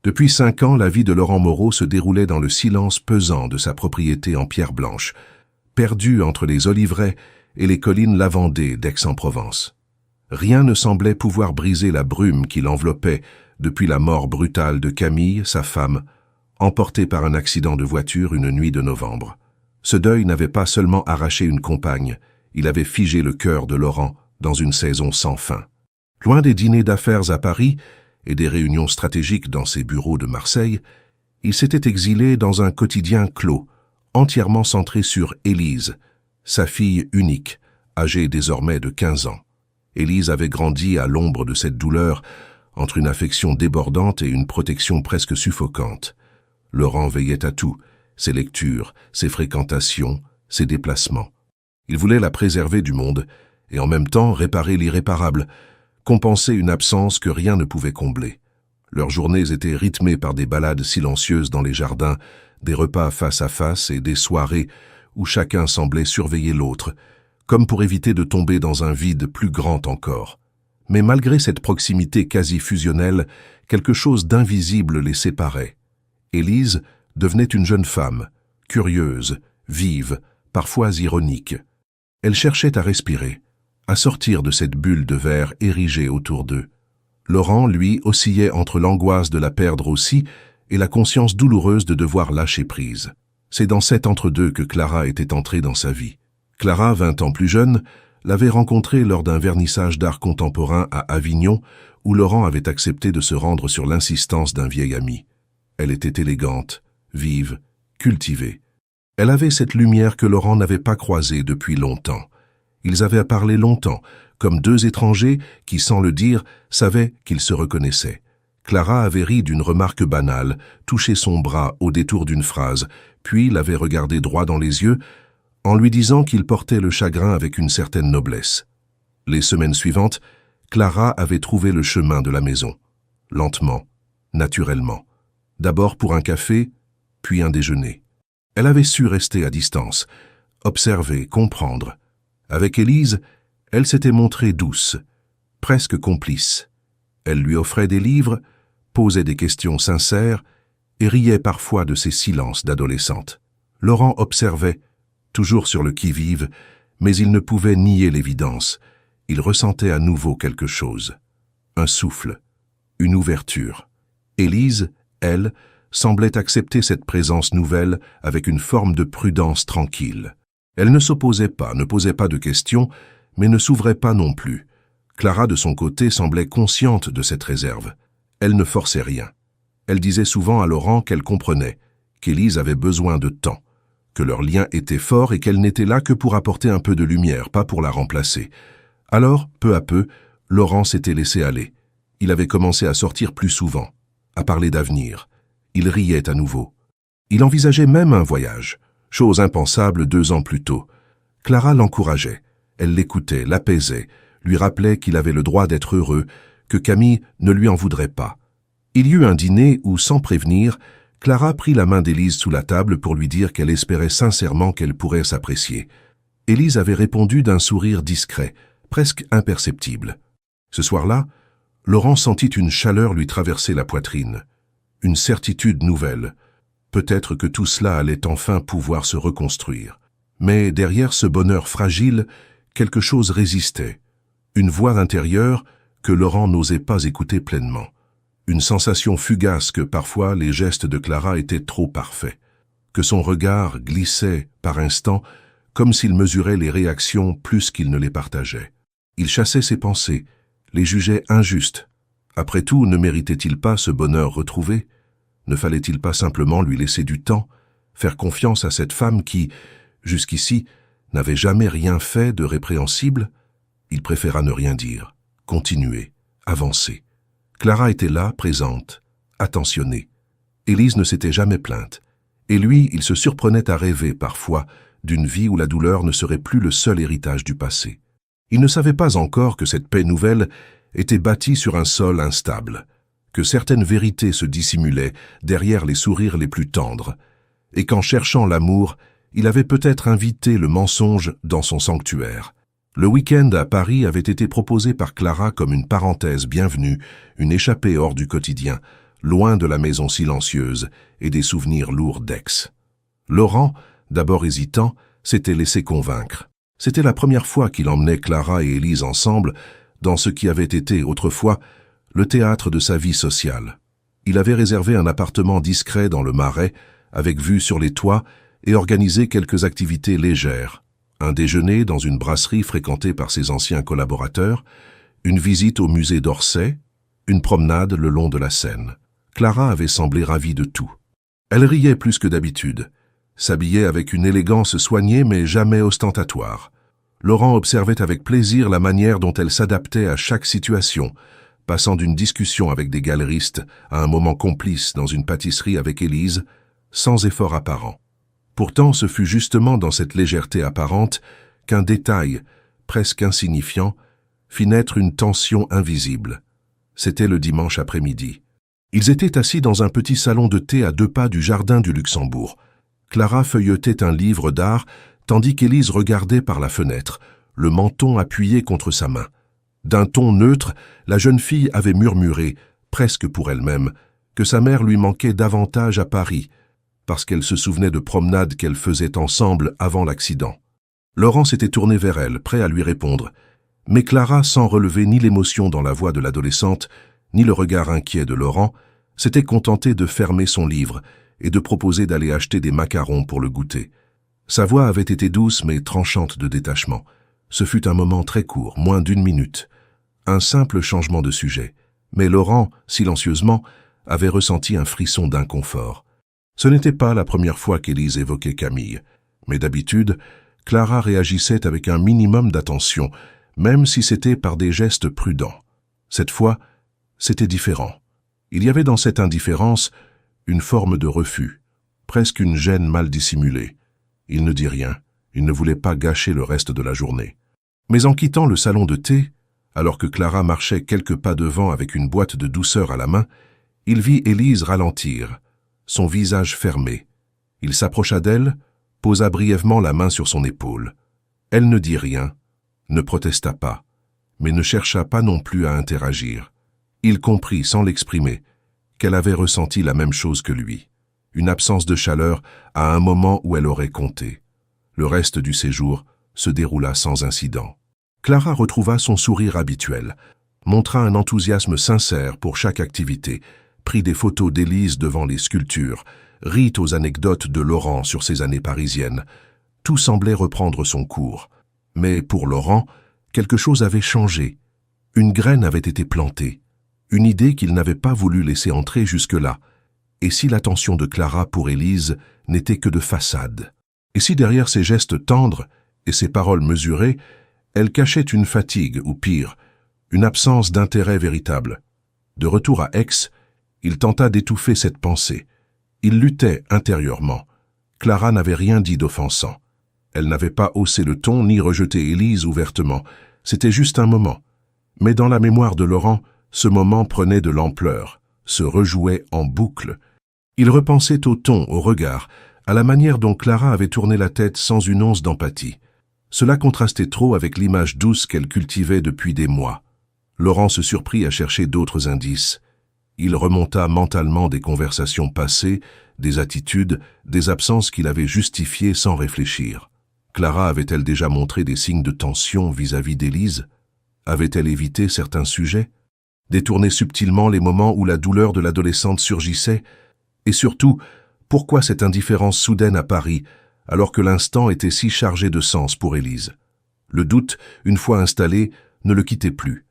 Depuis 5 ans, la vie de Laurent Moreau se déroulait dans le silence pesant de sa propriété en pierre blanche, perdue entre les oliveraies et les collines lavandées d'Aix-en-Provence. Rien ne semblait pouvoir briser la brume qui l'enveloppait depuis la mort brutale de Camille, sa femme, emportée par un accident de voiture une nuit de novembre. Ce deuil n'avait pas seulement arraché une compagne, il avait figé le cœur de Laurent dans une saison sans fin. Loin des dîners d'affaires à Paris et des réunions stratégiques dans ses bureaux de Marseille, il s'était exilé dans un quotidien clos, entièrement centré sur Élise, sa fille unique, âgée désormais de 15 ans. Élise avait grandi à l'ombre de cette douleur, entre une affection débordante et une protection presque suffocante. Laurent veillait à tout, ses lectures, ses fréquentations, ses déplacements. Il voulait la préserver du monde et en même temps réparer l'irréparable, compenser une absence que rien ne pouvait combler. Leurs journées étaient rythmées par des balades silencieuses dans les jardins, des repas face à face et des soirées où chacun semblait surveiller l'autre, comme pour éviter de tomber dans un vide plus grand encore. Mais malgré cette proximité quasi fusionnelle, quelque chose d'invisible les séparait. Élise devenait une jeune femme, curieuse, vive, parfois ironique. Elle cherchait à respirer, à sortir de cette bulle de verre érigée autour d'eux. Laurent, lui, oscillait entre l'angoisse de la perdre aussi et la conscience douloureuse de devoir lâcher prise. C'est dans cet entre-deux que Clara était entrée dans sa vie. Clara, 20 ans plus jeune, l'avait rencontrée lors d'un vernissage d'art contemporain à Avignon où Laurent avait accepté de se rendre sur l'insistance d'un vieil ami. Elle était élégante, vive, cultivée. Elle avait cette lumière que Laurent n'avait pas croisée depuis longtemps. Ils avaient parlé longtemps, comme deux étrangers qui, sans le dire, savaient qu'ils se reconnaissaient. Clara avait ri d'une remarque banale, touché son bras au détour d'une phrase, puis l'avait regardé droit dans les yeux, en lui disant qu'il portait le chagrin avec une certaine noblesse. Les semaines suivantes, Clara avait trouvé le chemin de la maison, lentement, naturellement. D'abord pour un café, puis un déjeuner. Elle avait su rester à distance, observer, comprendre. Avec Élise, elle s'était montrée douce, presque complice. Elle lui offrait des livres, posait des questions sincères et riait parfois de ses silences d'adolescente. Laurent observait, toujours sur le qui-vive, mais il ne pouvait nier l'évidence. Il ressentait à nouveau quelque chose. Un souffle, une ouverture. Élise, elle, semblait accepter cette présence nouvelle avec une forme de prudence tranquille. Elle ne s'opposait pas, ne posait pas de questions, mais ne s'ouvrait pas non plus. Clara, de son côté, semblait consciente de cette réserve. Elle ne forçait rien. Elle disait souvent à Laurent qu'elle comprenait, qu'Élise avait besoin de temps, que leur lien était fort et qu'elle n'était là que pour apporter un peu de lumière, pas pour la remplacer. Alors, peu à peu, Laurent s'était laissé aller. Il avait commencé à sortir plus souvent, à parler d'avenir. Il riait à nouveau. Il envisageait même un voyage, chose impensable 2 ans plus tôt. Clara l'encourageait. Elle l'écoutait, l'apaisait, lui rappelait qu'il avait le droit d'être heureux, que Camille ne lui en voudrait pas. Il y eut un dîner où, sans prévenir, Clara prit la main d'Élise sous la table pour lui dire qu'elle espérait sincèrement qu'elle pourrait s'apprécier. Élise avait répondu d'un sourire discret, presque imperceptible. Ce soir-là, Laurent sentit une chaleur lui traverser la poitrine. Une certitude nouvelle. Peut-être que tout cela allait enfin pouvoir se reconstruire. Mais derrière ce bonheur fragile, quelque chose résistait. Une voix intérieure que Laurent n'osait pas écouter pleinement. Une sensation fugace que parfois les gestes de Clara étaient trop parfaits. Que son regard glissait par instants comme s'il mesurait les réactions plus qu'il ne les partageait. Il chassait ses pensées, les jugeait injustes. Après tout, ne méritait-il pas ce bonheur retrouvé? Ne fallait-il pas simplement lui laisser du temps, faire confiance à cette femme qui, jusqu'ici, n'avait jamais rien fait de répréhensible? Il préféra ne rien dire, continuer, avancer. Clara était là, présente, attentionnée. Élise ne s'était jamais plainte. Et lui, il se surprenait à rêver, parfois, d'une vie où la douleur ne serait plus le seul héritage du passé. Il ne savait pas encore que cette paix nouvelle était bâtie sur un sol instable, que certaines vérités se dissimulaient derrière les sourires les plus tendres, et qu'en cherchant l'amour, il avait peut-être invité le mensonge dans son sanctuaire. Le week-end à Paris avait été proposé par Clara comme une parenthèse bienvenue, une échappée hors du quotidien, loin de la maison silencieuse et des souvenirs lourds d'Aix. Laurent, d'abord hésitant, s'était laissé convaincre. C'était la première fois qu'il emmenait Clara et Élise ensemble dans ce qui avait été autrefois le théâtre de sa vie sociale. Il avait réservé un appartement discret dans le Marais, avec vue sur les toits, et organisé quelques activités légères. Un déjeuner dans une brasserie fréquentée par ses anciens collaborateurs, une visite au musée d'Orsay, une promenade le long de la Seine. Clara avait semblé ravie de tout. Elle riait plus que d'habitude, s'habillait avec une élégance soignée mais jamais ostentatoire. Laurent observait avec plaisir la manière dont elle s'adaptait à chaque situation, passant d'une discussion avec des galeristes à un moment complice dans une pâtisserie avec Élise, sans effort apparent. Pourtant, ce fut justement dans cette légèreté apparente qu'un détail, presque insignifiant, fit naître une tension invisible. C'était le dimanche après-midi. Ils étaient assis dans un petit salon de thé à 2 pas du jardin du Luxembourg. Clara feuilletait un livre d'art, tandis qu'Élise regardait par la fenêtre, le menton appuyé contre sa main. D'un ton neutre, la jeune fille avait murmuré, presque pour elle-même, que sa mère lui manquait davantage à Paris, parce qu'elle se souvenait de promenades qu'elles faisaient ensemble avant l'accident. Laurent s'était tourné vers elle, prêt à lui répondre, mais Clara, sans relever ni l'émotion dans la voix de l'adolescente, ni le regard inquiet de Laurent, s'était contentée de fermer son livre et de proposer d'aller acheter des macarons pour le goûter. Sa voix avait été douce mais tranchante de détachement. Ce fut un moment très court, moins d'1 minute. Un simple changement de sujet. Mais Laurent, silencieusement, avait ressenti un frisson d'inconfort. Ce n'était pas la première fois qu'Élise évoquait Camille, mais d'habitude, Clara réagissait avec un minimum d'attention, même si c'était par des gestes prudents. Cette fois, c'était différent. Il y avait dans cette indifférence une forme de refus, presque une gêne mal dissimulée. Il ne dit rien, il ne voulait pas gâcher le reste de la journée. Mais en quittant le salon de thé, alors que Clara marchait quelques pas devant avec une boîte de douceur à la main, il vit Élise ralentir, son visage fermé. Il s'approcha d'elle, posa brièvement la main sur son épaule. Elle ne dit rien, ne protesta pas, mais ne chercha pas non plus à interagir. Il comprit, sans l'exprimer, qu'elle avait ressenti la même chose que lui, une absence de chaleur à un moment où elle aurait compté. Le reste du séjour se déroula sans incident. Clara retrouva son sourire habituel, montra un enthousiasme sincère pour chaque activité, prit des photos d'Élise devant les sculptures, rit aux anecdotes de Laurent sur ses années parisiennes. Tout semblait reprendre son cours. Mais pour Laurent, quelque chose avait changé. Une graine avait été plantée, une idée qu'il n'avait pas voulu laisser entrer jusque-là. Et si l'attention de Clara pour Élise n'était que de façade? Et si derrière ses gestes tendres et ses paroles mesurées, elle cachait une fatigue, ou pire, une absence d'intérêt véritable? De retour à Aix, il tenta d'étouffer cette pensée. Il luttait intérieurement. Clara n'avait rien dit d'offensant. Elle n'avait pas haussé le ton ni rejeté Élise ouvertement. C'était juste un moment. Mais dans la mémoire de Laurent, ce moment prenait de l'ampleur, se rejouait en boucle. Il repensait au ton, au regard, à la manière dont Clara avait tourné la tête sans une once d'empathie. Cela contrastait trop avec l'image douce qu'elle cultivait depuis des mois. Laurent se surprit à chercher d'autres indices. Il remonta mentalement des conversations passées, des attitudes, des absences qu'il avait justifiées sans réfléchir. Clara avait-elle déjà montré des signes de tension vis-à-vis d'Élise? Avait-elle évité certains sujets? Détourné subtilement les moments où la douleur de l'adolescente surgissait? Et surtout, pourquoi cette indifférence soudaine à Paris, alors que l'instant était si chargé de sens pour Élise? Le doute, une fois installé, ne le quittait plus.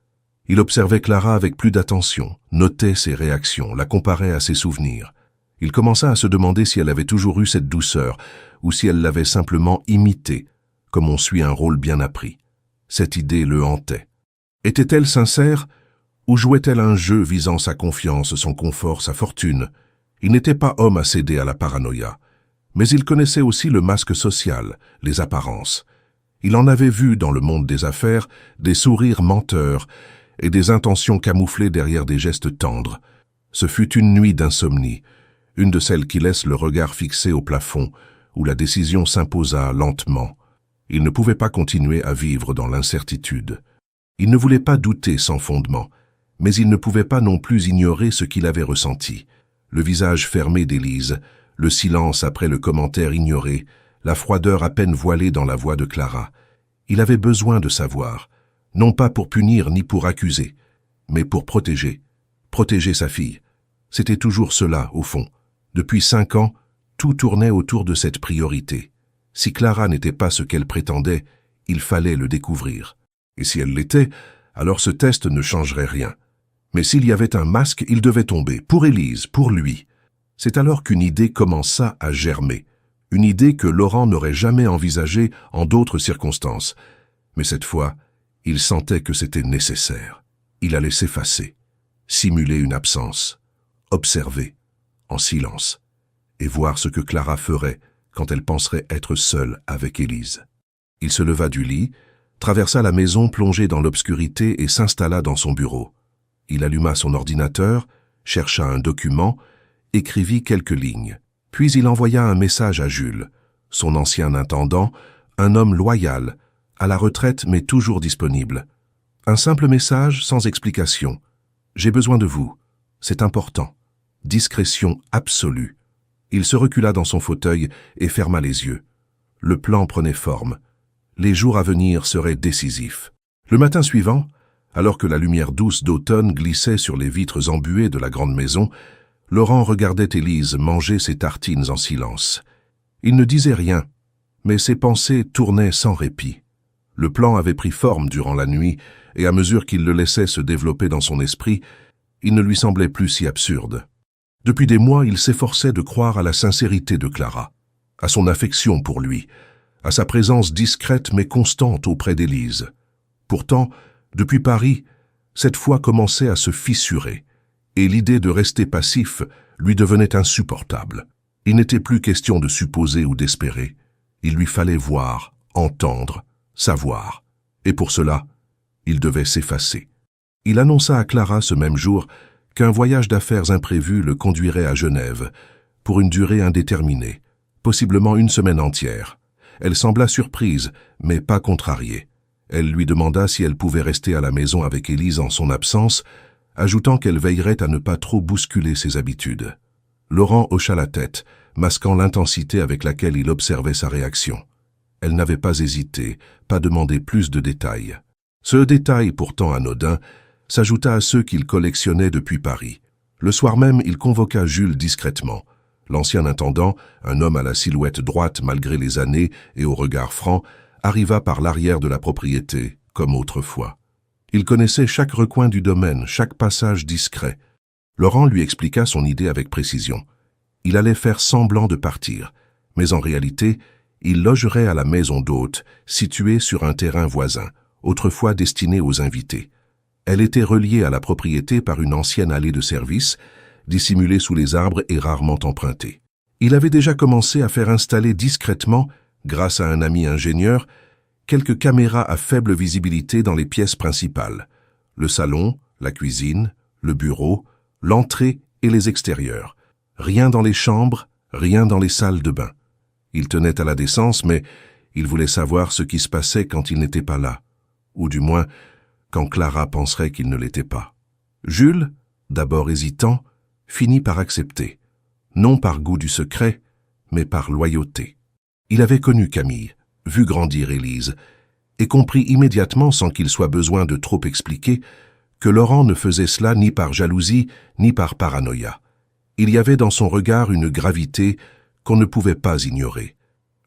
Il observait Clara avec plus d'attention, notait ses réactions, la comparait à ses souvenirs. Il commença à se demander si elle avait toujours eu cette douceur, ou si elle l'avait simplement imitée, comme on suit un rôle bien appris. Cette idée le hantait. Était-elle sincère, ou jouait-elle un jeu visant sa confiance, son confort, sa fortune? Il n'était pas homme à céder à la paranoïa, mais il connaissait aussi le masque social, les apparences. Il en avait vu dans le monde des affaires des sourires menteurs et des intentions camouflées derrière des gestes tendres. Ce fut une nuit d'insomnie, une de celles qui laissent le regard fixé au plafond, où la décision s'imposa lentement. Il ne pouvait pas continuer à vivre dans l'incertitude. Il ne voulait pas douter sans fondement, Mais il ne pouvait pas non plus ignorer ce qu'il avait ressenti. Le visage fermé d'Élise, le silence après le commentaire ignoré, la froideur à peine voilée dans la voix de Clara. Il avait besoin de savoir, non pas pour punir ni pour accuser, mais pour protéger. Protéger sa fille. C'était toujours cela, au fond. Depuis 5 ans, tout tournait autour de cette priorité. Si Clara n'était pas ce qu'elle prétendait, il fallait le découvrir. Et si elle l'était, alors ce test ne changerait rien. Mais s'il y avait un masque, il devait tomber, pour Élise, pour lui. C'est alors qu'une idée commença à germer. Une idée que Laurent n'aurait jamais envisagée en d'autres circonstances. Mais cette fois, il sentait que c'était nécessaire. Il allait s'effacer, simuler une absence, observer, en silence, et voir ce que Clara ferait quand elle penserait être seule avec Élise. Il se leva du lit, traversa la maison plongée dans l'obscurité et s'installa dans son bureau. Il alluma son ordinateur, chercha un document, écrivit quelques lignes. Puis il envoya un message à Jules, son ancien intendant, un homme loyal, à la retraite mais toujours disponible. Un simple message sans explication. « J'ai besoin de vous. C'est important. » Discrétion absolue. Il se recula dans son fauteuil et ferma les yeux. Le plan prenait forme. Les jours à venir seraient décisifs. Le matin suivant, alors que la lumière douce d'automne glissait sur les vitres embuées de la grande maison, Laurent regardait Élise manger ses tartines en silence. Il ne disait rien, mais ses pensées tournaient sans répit. Le plan avait pris forme durant la nuit, et à mesure qu'il le laissait se développer dans son esprit, il ne lui semblait plus si absurde. Depuis des mois, il s'efforçait de croire à la sincérité de Clara, à son affection pour lui, à sa présence discrète mais constante auprès d'Élise. Pourtant, depuis Paris, cette foi commençait à se fissurer, et l'idée de rester passif lui devenait insupportable. Il n'était plus question de supposer ou d'espérer. Il lui fallait voir, entendre, savoir. Et pour cela, il devait s'effacer. Il annonça à Clara ce même jour qu'un voyage d'affaires imprévu le conduirait à Genève, pour une durée indéterminée, possiblement une semaine entière. Elle sembla surprise, mais pas contrariée. Elle lui demanda si elle pouvait rester à la maison avec Élise en son absence, ajoutant qu'elle veillerait à ne pas trop bousculer ses habitudes. Laurent hocha la tête, masquant l'intensité avec laquelle il observait sa réaction. Elle n'avait pas hésité, pas demandé plus de détails. Ce détail, pourtant anodin, s'ajouta à ceux qu'il collectionnait depuis Paris. Le soir même, il convoqua Jules discrètement. L'ancien intendant, un homme à la silhouette droite malgré les années et au regard franc, arriva par l'arrière de la propriété, comme autrefois. Il connaissait chaque recoin du domaine, chaque passage discret. Laurent lui expliqua son idée avec précision. Il allait faire semblant de partir, mais en réalité, il logerait à la maison d'hôte, située sur un terrain voisin, autrefois destiné aux invités. Elle était reliée à la propriété par une ancienne allée de service, dissimulée sous les arbres et rarement empruntée. Il avait déjà commencé à faire installer discrètement, grâce à un ami ingénieur, quelques caméras à faible visibilité dans les pièces principales, le salon, la cuisine, le bureau, l'entrée et les extérieurs. Rien dans les chambres, rien dans les salles de bain. Il tenait à la décence, mais il voulait savoir ce qui se passait quand il n'était pas là, ou du moins quand Clara penserait qu'il ne l'était pas. Jules, d'abord hésitant, finit par accepter, non par goût du secret, mais par loyauté. Il avait connu Camille, vu grandir Élise, et compris immédiatement, sans qu'il soit besoin de trop expliquer, que Laurent ne faisait cela ni par jalousie, ni par paranoïa. Il y avait dans son regard une gravité qu'on ne pouvait pas ignorer.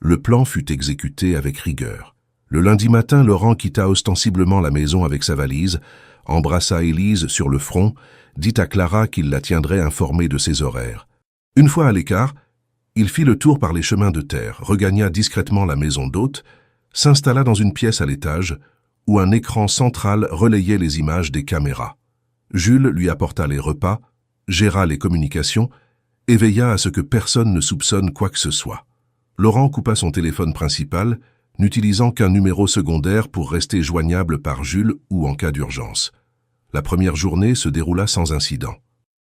Le plan fut exécuté avec rigueur. Le lundi matin, Laurent quitta ostensiblement la maison avec sa valise, embrassa Élise sur le front, dit à Clara qu'il la tiendrait informée de ses horaires. Une fois à l'écart, il fit le tour par les chemins de terre, regagna discrètement la maison d'hôte, s'installa dans une pièce à l'étage, où un écran central relayait les images des caméras. Jules lui apporta les repas, géra les communications, et veilla à ce que personne ne soupçonne quoi que ce soit. Laurent coupa son téléphone principal, n'utilisant qu'un numéro secondaire pour rester joignable par Jules ou en cas d'urgence. La première journée se déroula sans incident.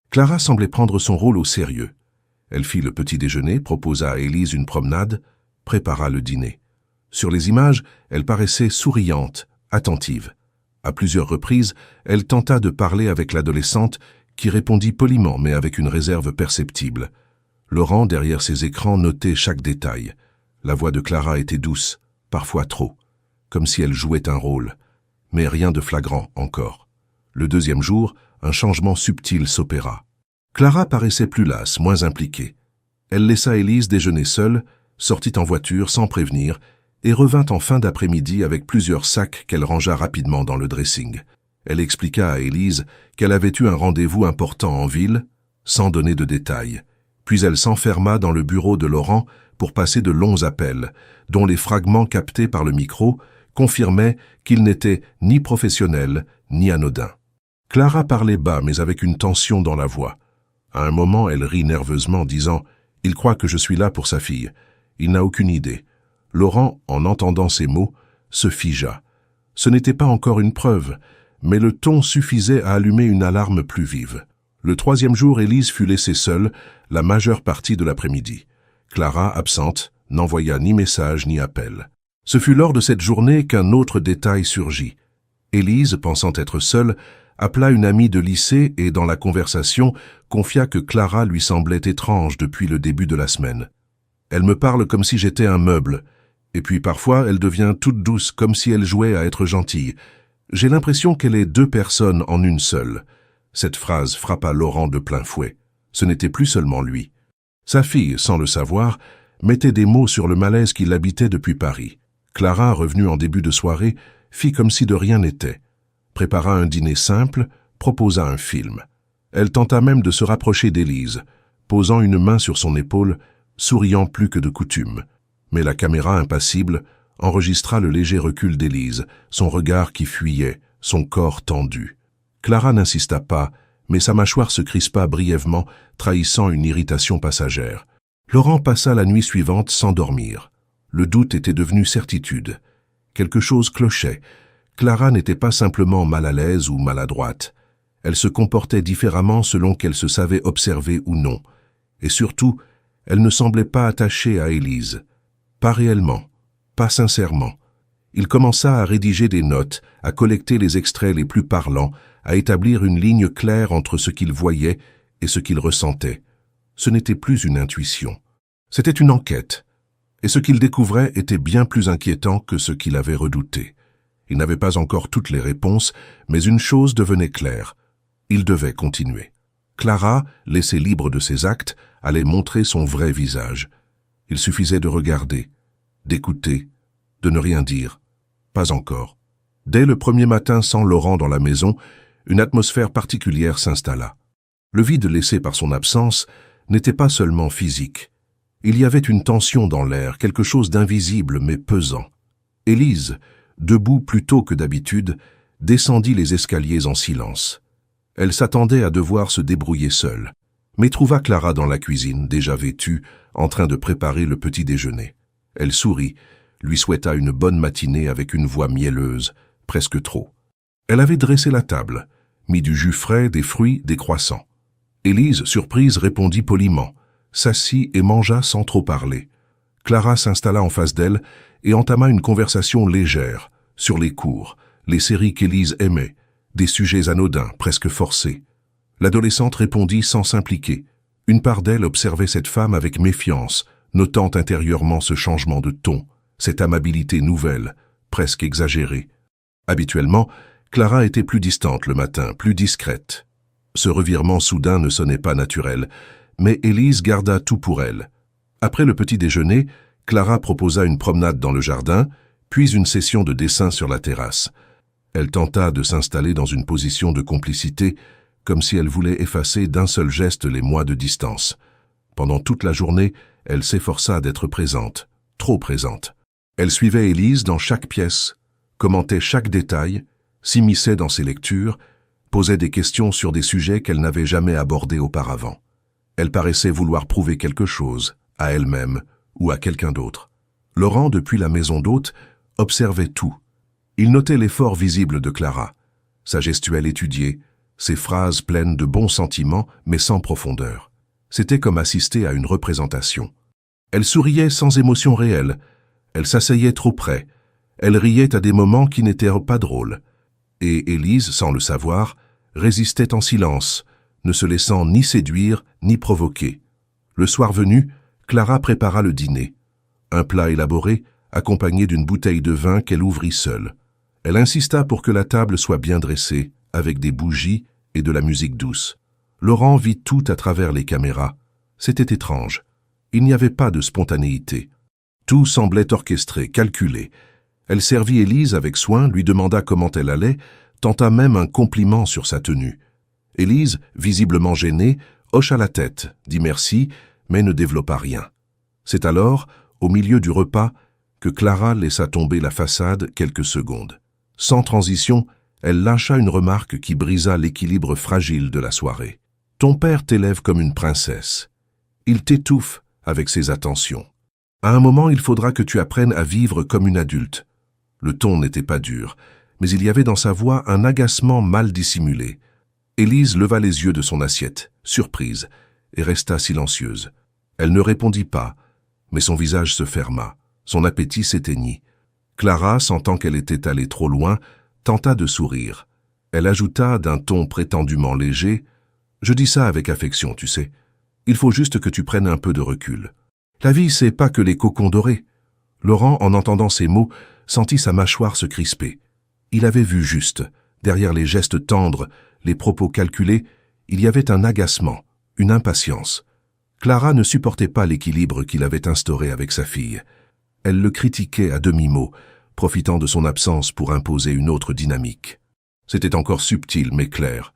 Clara semblait prendre son rôle au sérieux. Elle fit le petit déjeuner, proposa à Élise une promenade, prépara le dîner. Sur les images, elle paraissait souriante, attentive. À plusieurs reprises, elle tenta de parler avec l'adolescente, qui répondit poliment mais avec une réserve perceptible. Laurent, derrière ses écrans, notait chaque détail. La voix de Clara était douce, parfois trop, comme si elle jouait un rôle. Mais rien de flagrant encore. Le deuxième jour, un changement subtil s'opéra. Clara paraissait plus lasse, moins impliquée. Elle laissa Élise déjeuner seule, sortit en voiture sans prévenir, et revint en fin d'après-midi avec plusieurs sacs qu'elle rangea rapidement dans le dressing. Elle expliqua à Élise qu'elle avait eu un rendez-vous important en ville, sans donner de détails. Puis elle s'enferma dans le bureau de Laurent pour passer de longs appels, dont les fragments captés par le micro confirmaient qu'ils n'étaient ni professionnels ni anodins. Clara parlait bas mais avec une tension dans la voix. À un moment, elle rit nerveusement, disant « Il croit que je suis là pour sa fille. Il n'a aucune idée. » Laurent, en entendant ces mots, se figea. Ce n'était pas encore une preuve, mais le ton suffisait à allumer une alarme plus vive. Le troisième jour, Élise fut laissée seule la majeure partie de l'après-midi. Clara, absente, n'envoya ni message ni appel. Ce fut lors de cette journée qu'un autre détail surgit. Élise, pensant être seule, appela une amie de lycée et, dans la conversation, confia que Clara lui semblait étrange depuis le début de la semaine. « Elle me parle comme si j'étais un meuble. Et puis parfois, elle devient toute douce, comme si elle jouait à être gentille. J'ai l'impression qu'elle est deux personnes en une seule. » Cette phrase frappa Laurent de plein fouet. Ce n'était plus seulement lui. Sa fille, sans le savoir, mettait des mots sur le malaise qui l'habitait depuis Paris. Clara, revenue en début de soirée, fit comme si de rien n'était. Prépara un dîner simple, proposa un film. Elle tenta même de se rapprocher d'Élise, posant une main sur son épaule, souriant plus que de coutume. Mais la caméra, impassible, enregistra le léger recul d'Élise, son regard qui fuyait, son corps tendu. Clara n'insista pas, mais sa mâchoire se crispa brièvement, trahissant une irritation passagère. Laurent passa la nuit suivante sans dormir. Le doute était devenu certitude. Quelque chose clochait. Clara n'était pas simplement mal à l'aise ou maladroite. Elle se comportait différemment selon qu'elle se savait observée ou non. Et surtout, elle ne semblait pas attachée à Élise. Pas réellement, pas sincèrement. Il commença à rédiger des notes, à collecter les extraits les plus parlants, à établir une ligne claire entre ce qu'il voyait et ce qu'il ressentait. Ce n'était plus une intuition. C'était une enquête. Et ce qu'il découvrait était bien plus inquiétant que ce qu'il avait redouté. Il n'avait pas encore toutes les réponses, mais une chose devenait claire. Il devait continuer. Clara, laissée libre de ses actes, allait montrer son vrai visage. Il suffisait de regarder, d'écouter, de ne rien dire. Pas encore. Dès le premier matin sans Laurent dans la maison, une atmosphère particulière s'installa. Le vide laissé par son absence n'était pas seulement physique. Il y avait une tension dans l'air, quelque chose d'invisible mais pesant. Élise, debout plus tôt que d'habitude, descendit les escaliers en silence. Elle s'attendait à devoir se débrouiller seule, mais trouva Clara dans la cuisine, déjà vêtue, en train de préparer le petit déjeuner. Elle sourit, lui souhaita une bonne matinée avec une voix mielleuse, presque trop. Elle avait dressé la table, mis du jus frais, des fruits, des croissants. Élise, surprise, répondit poliment, s'assit et mangea sans trop parler. Clara s'installa en face d'elle et entama une conversation légère, sur les cours, les séries qu'Élise aimait, des sujets anodins, presque forcés. L'adolescente répondit sans s'impliquer. Une part d'elle observait cette femme avec méfiance, notant intérieurement ce changement de ton, cette amabilité nouvelle, presque exagérée. Habituellement, Clara était plus distante le matin, plus discrète. Ce revirement soudain ne sonnait pas naturel, mais Élise garda tout pour elle. Après le petit déjeuner, Clara proposa une promenade dans le jardin, puis une session de dessin sur la terrasse. Elle tenta de s'installer dans une position de complicité, comme si elle voulait effacer d'un seul geste les mois de distance. Pendant toute la journée, elle s'efforça d'être présente, trop présente. Elle suivait Élise dans chaque pièce, commentait chaque détail, s'immisçait dans ses lectures, posait des questions sur des sujets qu'elle n'avait jamais abordés auparavant. Elle paraissait vouloir prouver quelque chose, à elle-même ou à quelqu'un d'autre. Laurent, depuis la maison d'hôte, observait tout. Il notait l'effort visible de Clara, sa gestuelle étudiée, ses phrases pleines de bons sentiments mais sans profondeur. C'était comme assister à une représentation. Elle souriait sans émotion réelle, elle s'asseyait trop près, elle riait à des moments qui n'étaient pas drôles. Et Élise, sans le savoir, résistait en silence, ne se laissant ni séduire ni provoquer. Le soir venu, Clara prépara le dîner. Un plat élaboré, accompagné d'une bouteille de vin qu'elle ouvrit seule. Elle insista pour que la table soit bien dressée, avec des bougies et de la musique douce. Laurent vit tout à travers les caméras. C'était étrange. Il n'y avait pas de spontanéité. Tout semblait orchestré, calculé. Elle servit Élise avec soin, lui demanda comment elle allait, tenta même un compliment sur sa tenue. Élise, visiblement gênée, hocha la tête, dit merci, mais ne développa rien. C'est alors, au milieu du repas, que Clara laissa tomber la façade quelques secondes. Sans transition, elle lâcha une remarque qui brisa l'équilibre fragile de la soirée. « Ton père t'élève comme une princesse. Il t'étouffe avec ses attentions. À un moment, il faudra que tu apprennes à vivre comme une adulte. » Le ton n'était pas dur, mais il y avait dans sa voix un agacement mal dissimulé. Élise leva les yeux de son assiette, surprise, et resta silencieuse. Elle ne répondit pas, mais son visage se ferma, son appétit s'éteignit. Clara, sentant qu'elle était allée trop loin, tenta de sourire. Elle ajouta d'un ton prétendument léger, « Je dis ça avec affection, tu sais. Il faut juste que tu prennes un peu de recul. La vie, c'est pas que les cocons dorés. » Laurent, en entendant ces mots, sentit sa mâchoire se crisper. Il avait vu juste. Derrière les gestes tendres, les propos calculés, il y avait un agacement, une impatience. Clara ne supportait pas l'équilibre qu'il avait instauré avec sa fille. Elle le critiquait à demi-mot, profitant de son absence pour imposer une autre dynamique. C'était encore subtil mais clair.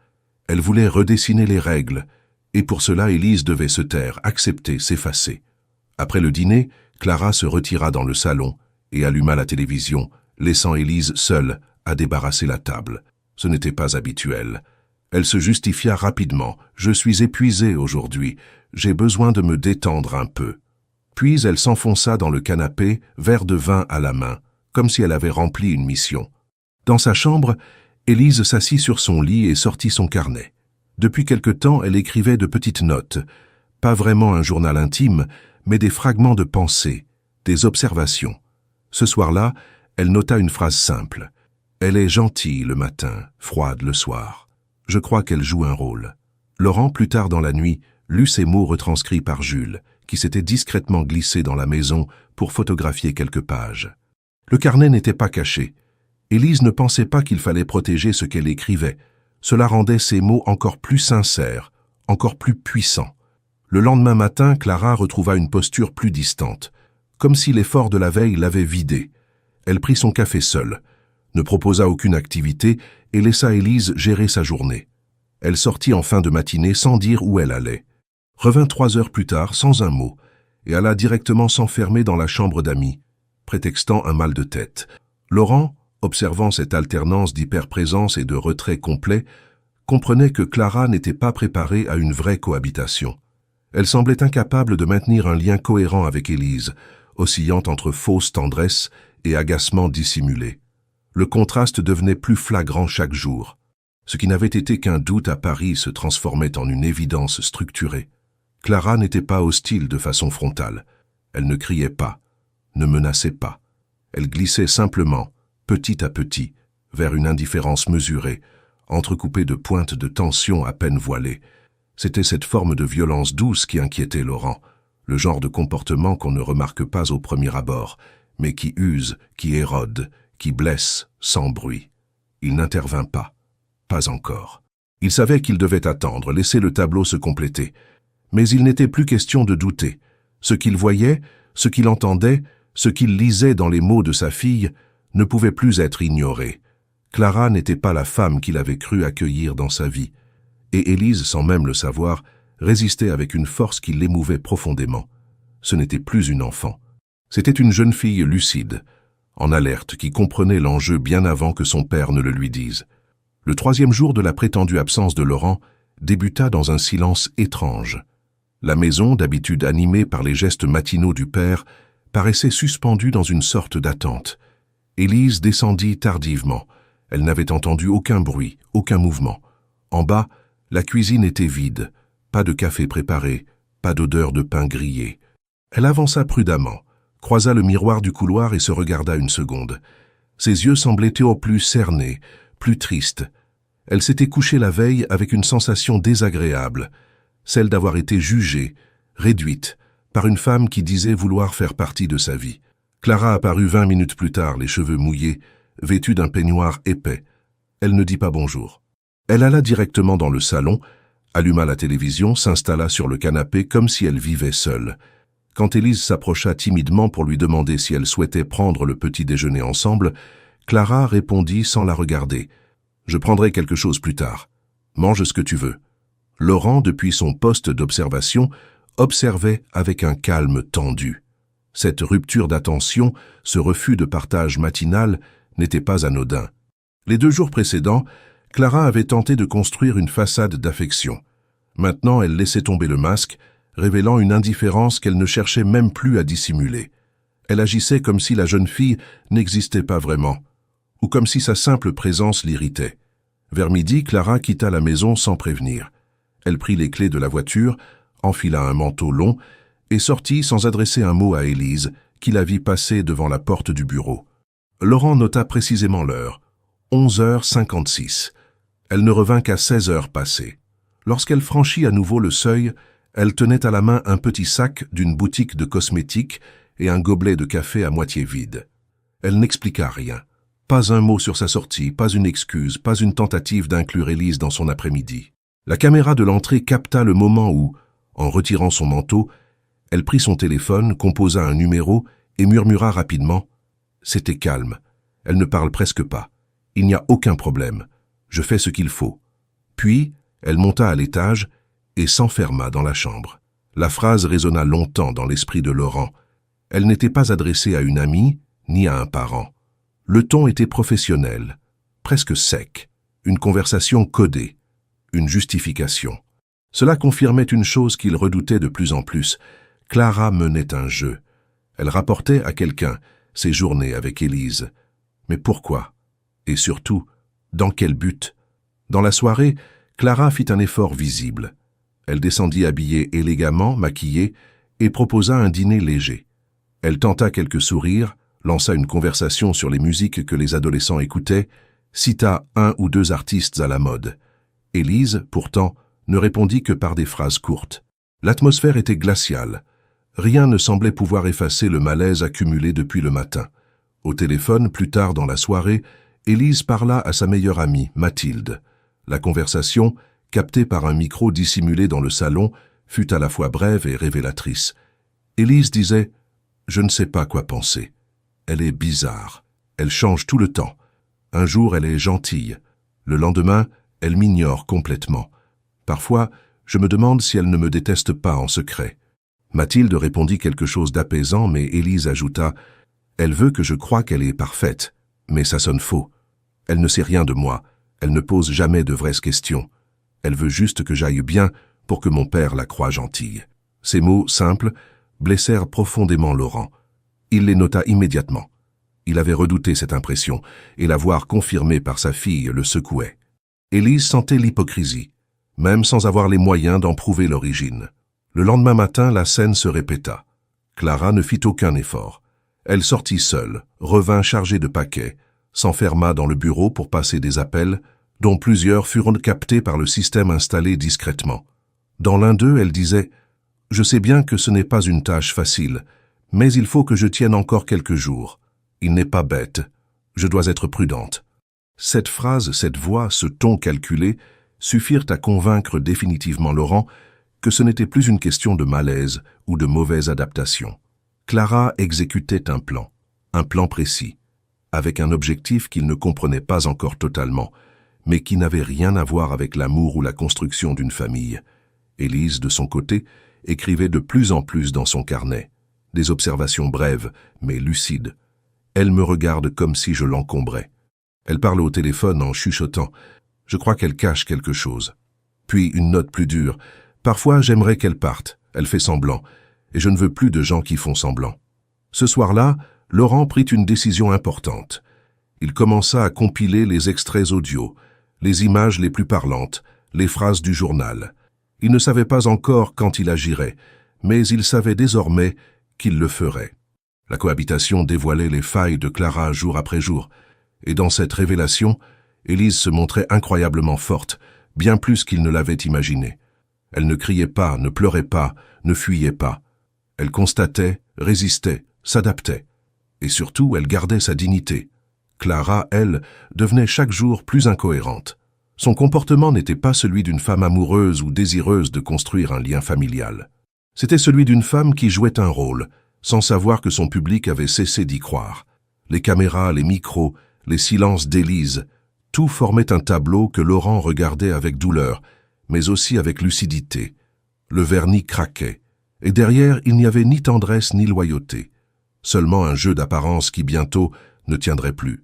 Elle voulait redessiner les règles, et pour cela Élise devait se taire, accepter, s'effacer. Après le dîner, Clara se retira dans le salon et alluma la télévision, laissant Élise seule à débarrasser la table. Ce n'était pas habituel. Elle se justifia rapidement. « Je suis épuisée aujourd'hui. J'ai besoin de me détendre un peu. » Puis elle s'enfonça dans le canapé, verre de vin à la main, comme si elle avait rempli une mission. Dans sa chambre, Élise s'assit sur son lit et sortit son carnet. Depuis quelque temps, elle écrivait de petites notes. Pas vraiment un journal intime, mais des fragments de pensée, des observations. Ce soir-là, elle nota une phrase simple. « Elle est gentille le matin, froide le soir. Je crois qu'elle joue un rôle. » Laurent, plus tard dans la nuit, lut ces mots retranscrits par Jules, qui s'était discrètement glissé dans la maison pour photographier quelques pages. Le carnet n'était pas caché. Élise ne pensait pas qu'il fallait protéger ce qu'elle écrivait. Cela rendait ces mots encore plus sincères, encore plus puissants. Le lendemain matin, Clara retrouva une posture plus distante, comme si l'effort de la veille l'avait vidée. Elle prit son café seule, ne proposa aucune activité et laissa Élise gérer sa journée. Elle sortit en fin de matinée sans dire où elle allait. Revint 3 heures plus tard sans un mot et alla directement s'enfermer dans la chambre d'amis, prétextant un mal de tête. Laurent, observant cette alternance d'hyperprésence et de retrait complet, comprenait que Clara n'était pas préparée à une vraie cohabitation. Elle semblait incapable de maintenir un lien cohérent avec Élise, oscillant entre fausse tendresse et agacement dissimulé. Le contraste devenait plus flagrant chaque jour. Ce qui n'avait été qu'un doute à Paris se transformait en une évidence structurée. Clara n'était pas hostile de façon frontale. Elle ne criait pas, ne menaçait pas. Elle glissait simplement, petit à petit, vers une indifférence mesurée, entrecoupée de pointes de tension à peine voilées. C'était cette forme de violence douce qui inquiétait Laurent, le genre de comportement qu'on ne remarque pas au premier abord, mais qui use, qui érode, qui blesse sans bruit. Il n'intervint pas. Pas encore. Il savait qu'il devait attendre, laisser le tableau se compléter. Mais il n'était plus question de douter. Ce qu'il voyait, ce qu'il entendait, ce qu'il lisait dans les mots de sa fille, ne pouvait plus être ignoré. Clara n'était pas la femme qu'il avait cru accueillir dans sa vie. Et Élise, sans même le savoir, résistait avec une force qui l'émouvait profondément. Ce n'était plus une enfant. C'était une jeune fille lucide, en alerte, qui comprenait l'enjeu bien avant que son père ne le lui dise. Le 3e jour de la prétendue absence de Laurent débuta dans un silence étrange. La maison, d'habitude animée par les gestes matinaux du père, paraissait suspendue dans une sorte d'attente. Élise descendit tardivement. Elle n'avait entendu aucun bruit, aucun mouvement. En bas, la cuisine était vide. Pas de café préparé, pas d'odeur de pain grillé. Elle avança prudemment, croisa le miroir du couloir et se regarda une seconde. Ses yeux semblaient au plus cernés, plus triste. Elle s'était couchée la veille avec une sensation désagréable, celle d'avoir été jugée, réduite, par une femme qui disait vouloir faire partie de sa vie. Clara apparut 20 minutes plus tard, les cheveux mouillés, vêtue d'un peignoir épais. Elle ne dit pas bonjour. Elle alla directement dans le salon, alluma la télévision, s'installa sur le canapé comme si elle vivait seule. Quand Élise s'approcha timidement pour lui demander si elle souhaitait prendre le petit déjeuner ensemble, Clara répondit sans la regarder. « Je prendrai quelque chose plus tard. Mange ce que tu veux. » Laurent, depuis son poste d'observation, observait avec un calme tendu. Cette rupture d'attention, ce refus de partage matinal, n'était pas anodin. Les 2 jours précédents, Clara avait tenté de construire une façade d'affection. Maintenant, elle laissait tomber le masque, révélant une indifférence qu'elle ne cherchait même plus à dissimuler. Elle agissait comme si la jeune fille n'existait pas vraiment, ou comme si sa simple présence l'irritait. Vers midi, Clara quitta la maison sans prévenir. Elle prit les clés de la voiture, enfila un manteau long et sortit sans adresser un mot à Élise, qui la vit passer devant la porte du bureau. Laurent nota précisément l'heure, 11h56. Elle ne revint qu'à 16h passées. Lorsqu'elle franchit à nouveau le seuil, elle tenait à la main un petit sac d'une boutique de cosmétiques et un gobelet de café à moitié vide. Elle n'expliqua rien. Pas un mot sur sa sortie, pas une excuse, pas une tentative d'inclure Élise dans son après-midi. La caméra de l'entrée capta le moment où, en retirant son manteau, elle prit son téléphone, composa un numéro et murmura rapidement « C'était calme. Elle ne parle presque pas. Il n'y a aucun problème. Je fais ce qu'il faut. » Puis, elle monta à l'étage et s'enferma dans la chambre. La phrase résonna longtemps dans l'esprit de Laurent. Elle n'était pas adressée à une amie, ni à un parent. Le ton était professionnel, presque sec, une conversation codée, une justification. Cela confirmait une chose qu'il redoutait de plus en plus. Clara menait un jeu. Elle rapportait à quelqu'un ses journées avec Élise. Mais pourquoi? Et surtout, dans quel but? Dans la soirée, Clara fit un effort visible. Elle descendit habillée élégamment, maquillée, et proposa un dîner léger. Elle tenta quelques sourires, lança une conversation sur les musiques que les adolescents écoutaient, cita 1 ou 2 artistes à la mode. Élise, pourtant, ne répondit que par des phrases courtes. L'atmosphère était glaciale. Rien ne semblait pouvoir effacer le malaise accumulé depuis le matin. Au téléphone, plus tard dans la soirée, Élise parla à sa meilleure amie, Mathilde. La conversation, captée par un micro dissimulé dans le salon, fut à la fois brève et révélatrice. Élise disait « Je ne sais pas quoi penser. Elle est bizarre. Elle change tout le temps. Un jour, elle est gentille. Le lendemain, elle m'ignore complètement. Parfois, je me demande si elle ne me déteste pas en secret. » Mathilde répondit quelque chose d'apaisant, mais Élise ajouta « Elle veut que je croie qu'elle est parfaite, mais ça sonne faux. Elle ne sait rien de moi, elle ne pose jamais de vraies questions. Elle veut juste que j'aille bien pour que mon père la croie gentille. » Ces mots simples blessèrent profondément Laurent. Il les nota immédiatement. Il avait redouté cette impression, et la voir confirmée par sa fille le secouait. Élise sentait l'hypocrisie, même sans avoir les moyens d'en prouver l'origine. Le lendemain matin, la scène se répéta. Clara ne fit aucun effort. Elle sortit seule, revint chargée de paquets, s'enferma dans le bureau pour passer des appels, dont plusieurs furent captés par le système installé discrètement. Dans l'un d'eux, elle disait « Je sais bien que ce n'est pas une tâche facile, mais il faut que je tienne encore quelques jours. Il n'est pas bête. Je dois être prudente. » Cette phrase, cette voix, ce ton calculé suffirent à convaincre définitivement Laurent que ce n'était plus une question de malaise ou de mauvaise adaptation. Clara exécutait un plan précis, avec un objectif qu'il ne comprenait pas encore totalement, mais qui n'avait rien à voir avec l'amour ou la construction d'une famille. Élise, de son côté, écrivait de plus en plus dans son carnet, des observations brèves, mais lucides. Elle me regarde comme si je l'encombrais. Elle parle au téléphone en chuchotant. Je crois qu'elle cache quelque chose. Puis une note plus dure. Parfois, j'aimerais qu'elle parte. Elle fait semblant. Et je ne veux plus de gens qui font semblant. Ce soir-là, Laurent prit une décision importante. Il commença à compiler les extraits audio, les images les plus parlantes, les phrases du journal. Il ne savait pas encore quand il agirait, mais il savait désormais qu'il le ferait. La cohabitation dévoilait les failles de Clara jour après jour, et dans cette révélation, Élise se montrait incroyablement forte, bien plus qu'il ne l'avait imaginé. Elle ne criait pas, ne pleurait pas, ne fuyait pas. Elle constatait, résistait, s'adaptait. Et surtout, elle gardait sa dignité. Clara, elle, devenait chaque jour plus incohérente. Son comportement n'était pas celui d'une femme amoureuse ou désireuse de construire un lien familial. C'était celui d'une femme qui jouait un rôle, sans savoir que son public avait cessé d'y croire. Les caméras, les micros, les silences d'Élise, tout formait un tableau que Laurent regardait avec douleur, mais aussi avec lucidité. Le vernis craquait, et derrière il n'y avait ni tendresse ni loyauté. Seulement un jeu d'apparence qui bientôt ne tiendrait plus.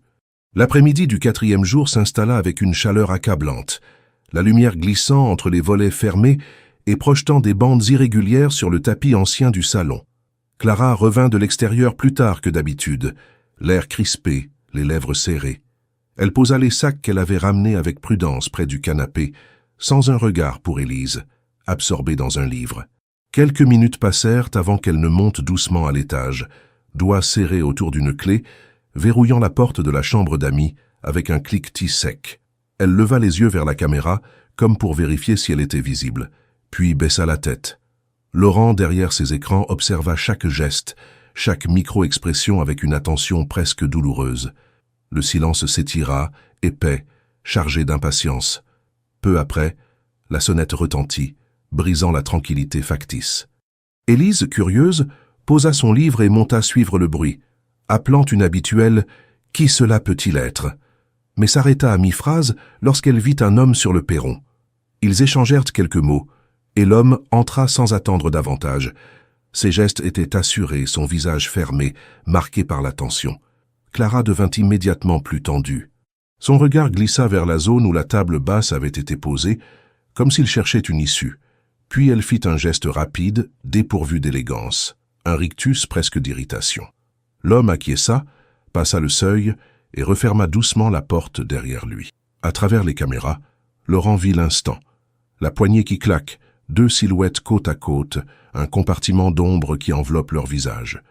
L'après-midi du 4e jour s'installa avec une chaleur accablante, la lumière glissant entre les volets fermés et projetant des bandes irrégulières sur le tapis ancien du salon. Clara revint de l'extérieur plus tard que d'habitude, l'air crispé, les lèvres serrées. Elle posa les sacs qu'elle avait ramenés avec prudence près du canapé, sans un regard pour Élise, absorbée dans un livre. Quelques minutes passèrent avant qu'elle ne monte doucement à l'étage, doigts serrés autour d'une clé, verrouillant la porte de la chambre d'amis avec un cliquetis sec. Elle leva les yeux vers la caméra, comme pour vérifier si elle était visible, puis baissa la tête. Laurent, derrière ses écrans, observa chaque geste, chaque micro-expression avec une attention presque douloureuse. Le silence s'étira, épais, chargé d'impatience. Peu après, la sonnette retentit, brisant la tranquillité factice. Élise, curieuse, posa son livre et monta suivre le bruit, appelant une habituelle « Qui cela peut-il être ?» mais s'arrêta à mi-phrase lorsqu'elle vit un homme sur le perron. Ils échangèrent quelques mots, et l'homme entra sans attendre davantage. Ses gestes étaient assurés, son visage fermé, marqué par la tension. Clara devint immédiatement plus tendue. Son regard glissa vers la zone où la table basse avait été posée, comme s'il cherchait une issue. Puis elle fit un geste rapide, dépourvu d'élégance, un rictus presque d'irritation. L'homme acquiesça, passa le seuil et referma doucement la porte derrière lui. À travers les caméras, Laurent vit l'instant. La poignée qui claque, deux silhouettes côte à côte, un compartiment d'ombre qui enveloppe leur visage.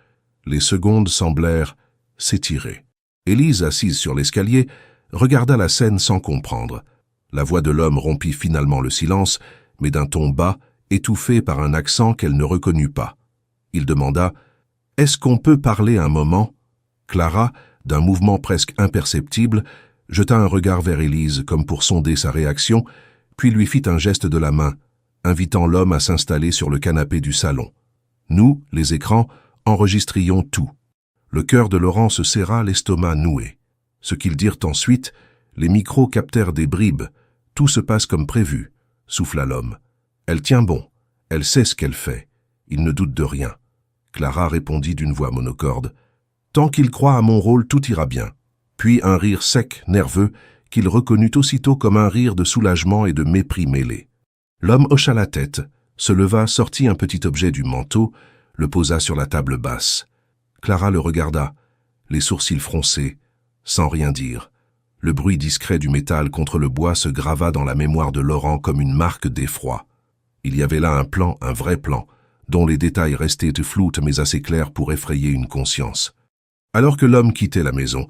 Les secondes semblèrent s'étirer. Élise, assise sur l'escalier, regarda la scène sans comprendre. La voix de l'homme rompit finalement le silence, mais d'un ton bas, étouffé par un accent qu'elle ne reconnut pas. Il demanda « Est-ce qu'on peut parler un moment ?» Clara, d'un mouvement presque imperceptible, jeta un regard vers Élise comme pour sonder sa réaction, puis lui fit un geste de la main, invitant l'homme à s'installer sur le canapé du salon. Nous, les écrans, enregistrions tout. Le cœur de Laurent se serra, l'estomac noué. Ce qu'ils dirent ensuite, les micros captèrent des bribes. Tout se passe comme prévu, souffla l'homme. Elle tient bon, elle sait ce qu'elle fait. Il ne doute de rien. Clara répondit d'une voix monocorde. Tant qu'il croit à mon rôle, tout ira bien. Puis un rire sec, nerveux, qu'il reconnut aussitôt comme un rire de soulagement et de mépris mêlés. L'homme hocha la tête, se leva, sortit un petit objet du manteau, le posa sur la table basse. Clara le regarda, les sourcils froncés, sans rien dire. Le bruit discret du métal contre le bois se grava dans la mémoire de Laurent comme une marque d'effroi. Il y avait là un plan, un vrai plan, dont les détails restaient flous mais assez clairs pour effrayer une conscience. Alors que l'homme quittait la maison,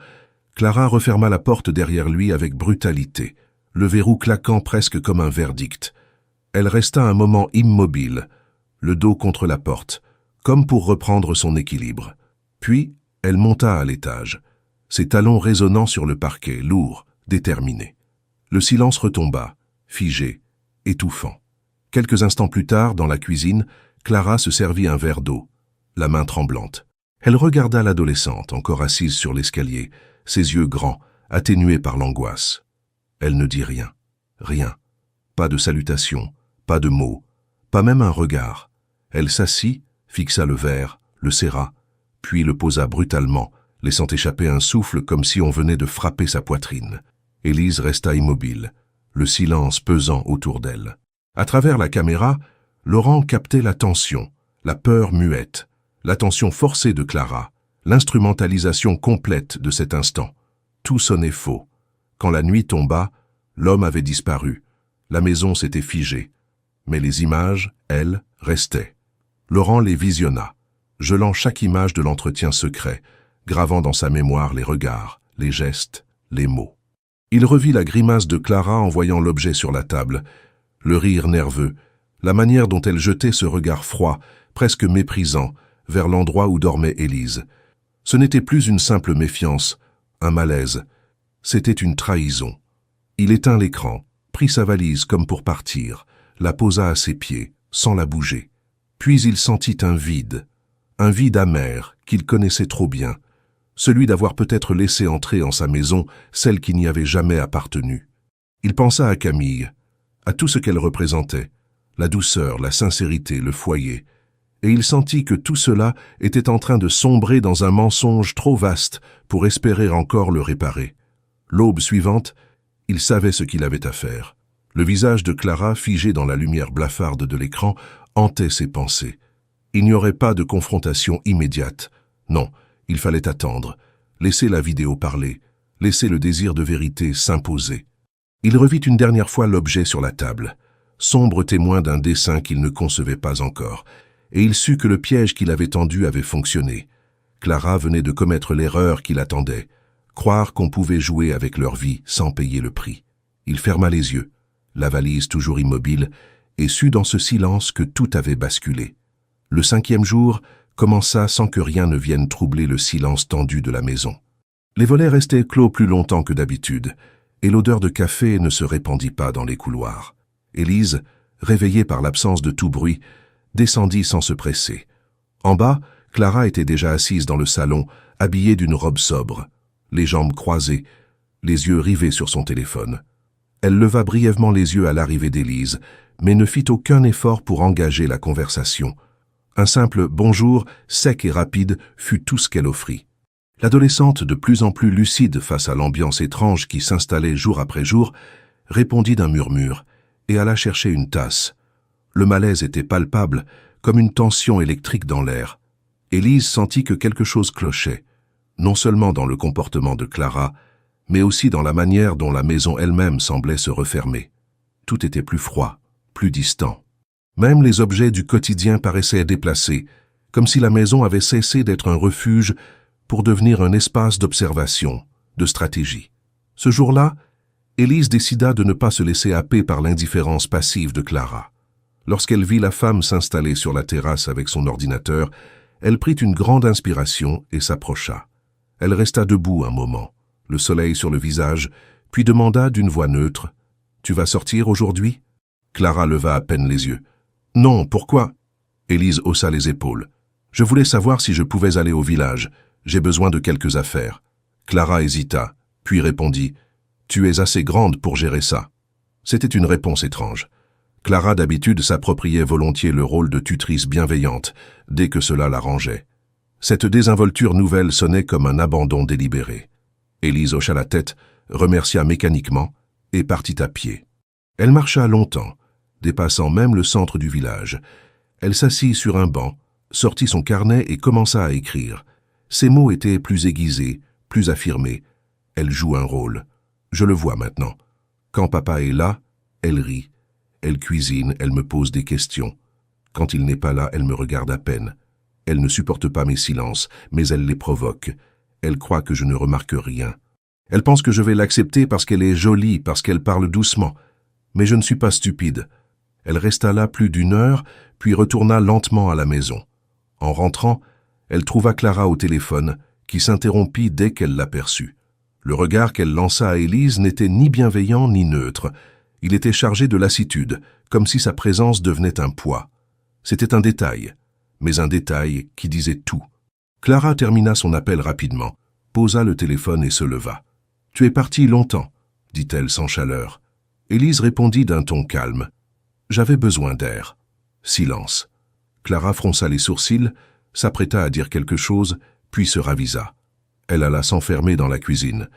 Clara referma la porte derrière lui avec brutalité, le verrou claquant presque comme un verdict. Elle resta un moment immobile, le dos contre la porte, comme pour reprendre son équilibre. Puis, elle monta à l'étage, ses talons résonnant sur le parquet, lourds, déterminés. Le silence retomba, figé, étouffant. Quelques instants plus tard, dans la cuisine, Clara se servit un verre d'eau, la main tremblante. Elle regarda l'adolescente, encore assise sur l'escalier, ses yeux grands, atténués par l'angoisse. Elle ne dit rien, rien. Pas de salutation, pas de mots, pas même un regard. Elle s'assit, fixa le verre, le serra, puis le posa brutalement, laissant échapper un souffle comme si on venait de frapper sa poitrine. Élise resta immobile, le silence pesant autour d'elle. À travers la caméra, Laurent captait la tension, la peur muette, l'attention forcée de Clara, l'instrumentalisation complète de cet instant. Tout sonnait faux. Quand la nuit tomba, l'homme avait disparu. La maison s'était figée. Mais les images, elles, restaient. Laurent les visionna, gelant chaque image de l'entretien secret, gravant dans sa mémoire les regards, les gestes, les mots. Il revit la grimace de Clara en voyant l'objet sur la table, le rire nerveux, la manière dont elle jetait ce regard froid, presque méprisant, vers l'endroit où dormait Élise. Ce n'était plus une simple méfiance, un malaise. C'était une trahison. Il éteint l'écran, prit sa valise comme pour partir, la posa à ses pieds, sans la bouger. Puis il sentit un vide amer qu'il connaissait trop bien, celui d'avoir peut-être laissé entrer en sa maison celle qui n'y avait jamais appartenu. Il pensa à Camille, à tout ce qu'elle représentait, la douceur, la sincérité, le foyer, et il sentit que tout cela était en train de sombrer dans un mensonge trop vaste pour espérer encore le réparer. L'aube suivante, il savait ce qu'il avait à faire. Le visage de Clara, figé dans la lumière blafarde de l'écran, hantait ses pensées. Il n'y aurait pas de confrontation immédiate. Non, il fallait attendre, laisser la vidéo parler, laisser le désir de vérité s'imposer. Il revit une dernière fois l'objet sur la table, sombre témoin d'un dessein qu'il ne concevait pas encore, et il sut que le piège qu'il avait tendu avait fonctionné. Clara venait de commettre l'erreur qui l'attendait, croire qu'on pouvait jouer avec leur vie sans payer le prix. Il ferma les yeux, la valise toujours immobile, et sut dans ce silence que tout avait basculé. Le 5e jour commença sans que rien ne vienne troubler le silence tendu de la maison. Les volets restaient clos plus longtemps que d'habitude, et l'odeur de café ne se répandit pas dans les couloirs. Élise, réveillée par l'absence de tout bruit, descendit sans se presser. En bas, Clara était déjà assise dans le salon, habillée d'une robe sobre, les jambes croisées, les yeux rivés sur son téléphone. Elle leva brièvement les yeux à l'arrivée d'Élise, mais ne fit aucun effort pour engager la conversation. Un simple « bonjour » sec et rapide fut tout ce qu'elle offrit. L'adolescente, de plus en plus lucide face à l'ambiance étrange qui s'installait jour après jour, répondit d'un murmure et alla chercher une tasse. Le malaise était palpable, comme une tension électrique dans l'air. Élise sentit que quelque chose clochait, non seulement dans le comportement de Clara, mais aussi dans la manière dont la maison elle-même semblait se refermer. Tout était plus froid, plus distant. Même les objets du quotidien paraissaient déplacés, comme si la maison avait cessé d'être un refuge pour devenir un espace d'observation, de stratégie. Ce jour-là, Élise décida de ne pas se laisser happer par l'indifférence passive de Clara. Lorsqu'elle vit la femme s'installer sur la terrasse avec son ordinateur, elle prit une grande inspiration et s'approcha. Elle resta debout un moment, le soleil sur le visage, puis demanda d'une voix neutre « Tu vas sortir aujourd'hui ?» Clara leva à peine les yeux. « Non, pourquoi ?» Élise haussa les épaules. « Je voulais savoir si je pouvais aller au village. J'ai besoin de quelques affaires. » Clara hésita, puis répondit « Tu es assez grande pour gérer ça. » C'était une réponse étrange. Clara d'habitude s'appropriait volontiers le rôle de tutrice bienveillante, dès que cela l'arrangeait. Cette désinvolture nouvelle sonnait comme un abandon délibéré. Élise hocha la tête, remercia mécaniquement et partit à pied. Elle marcha longtemps, dépassant même le centre du village. Elle s'assit sur un banc, sortit son carnet et commença à écrire. Ses mots étaient plus aiguisés, plus affirmés. Elle joue un rôle. Je le vois maintenant. Quand papa est là, elle rit. Elle cuisine, elle me pose des questions. Quand il n'est pas là, elle me regarde à peine. Elle ne supporte pas mes silences, mais elle les provoque. Elle croit que je ne remarque rien. Elle pense que je vais l'accepter parce qu'elle est jolie, parce qu'elle parle doucement. Mais je ne suis pas stupide. Elle resta là plus d'1 heure, puis retourna lentement à la maison. En rentrant, elle trouva Clara au téléphone, qui s'interrompit dès qu'elle l'aperçut. Le regard qu'elle lança à Élise n'était ni bienveillant ni neutre. Il était chargé de lassitude, comme si sa présence devenait un poids. C'était un détail, mais un détail qui disait tout. Clara termina son appel rapidement, posa le téléphone et se leva. « Tu es partie longtemps », dit-elle sans chaleur. Élise répondit d'un ton calme. « J'avais besoin d'air. » Silence. Clara fronça les sourcils, s'apprêta à dire quelque chose, puis se ravisa. Elle alla s'enfermer dans la cuisine.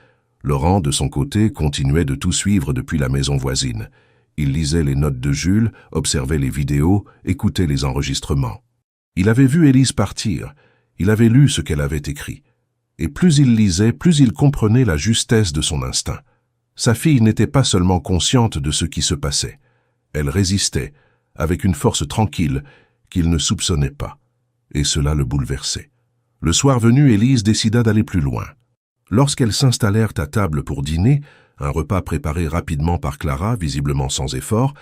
Laurent, de son côté, continuait de tout suivre depuis la maison voisine. Il lisait les notes de Jules, observait les vidéos, écoutait les enregistrements. Il avait vu Élise partir. Il avait lu ce qu'elle avait écrit. Et plus il lisait, plus il comprenait la justesse de son instinct. Sa fille n'était pas seulement consciente de ce qui se passait. Elle résistait, avec une force tranquille qu'il ne soupçonnait pas. Et cela le bouleversait. Le soir venu, Élise décida d'aller plus loin. Lorsqu'elles s'installèrent à table pour dîner, un repas préparé rapidement par Clara, visiblement sans effort.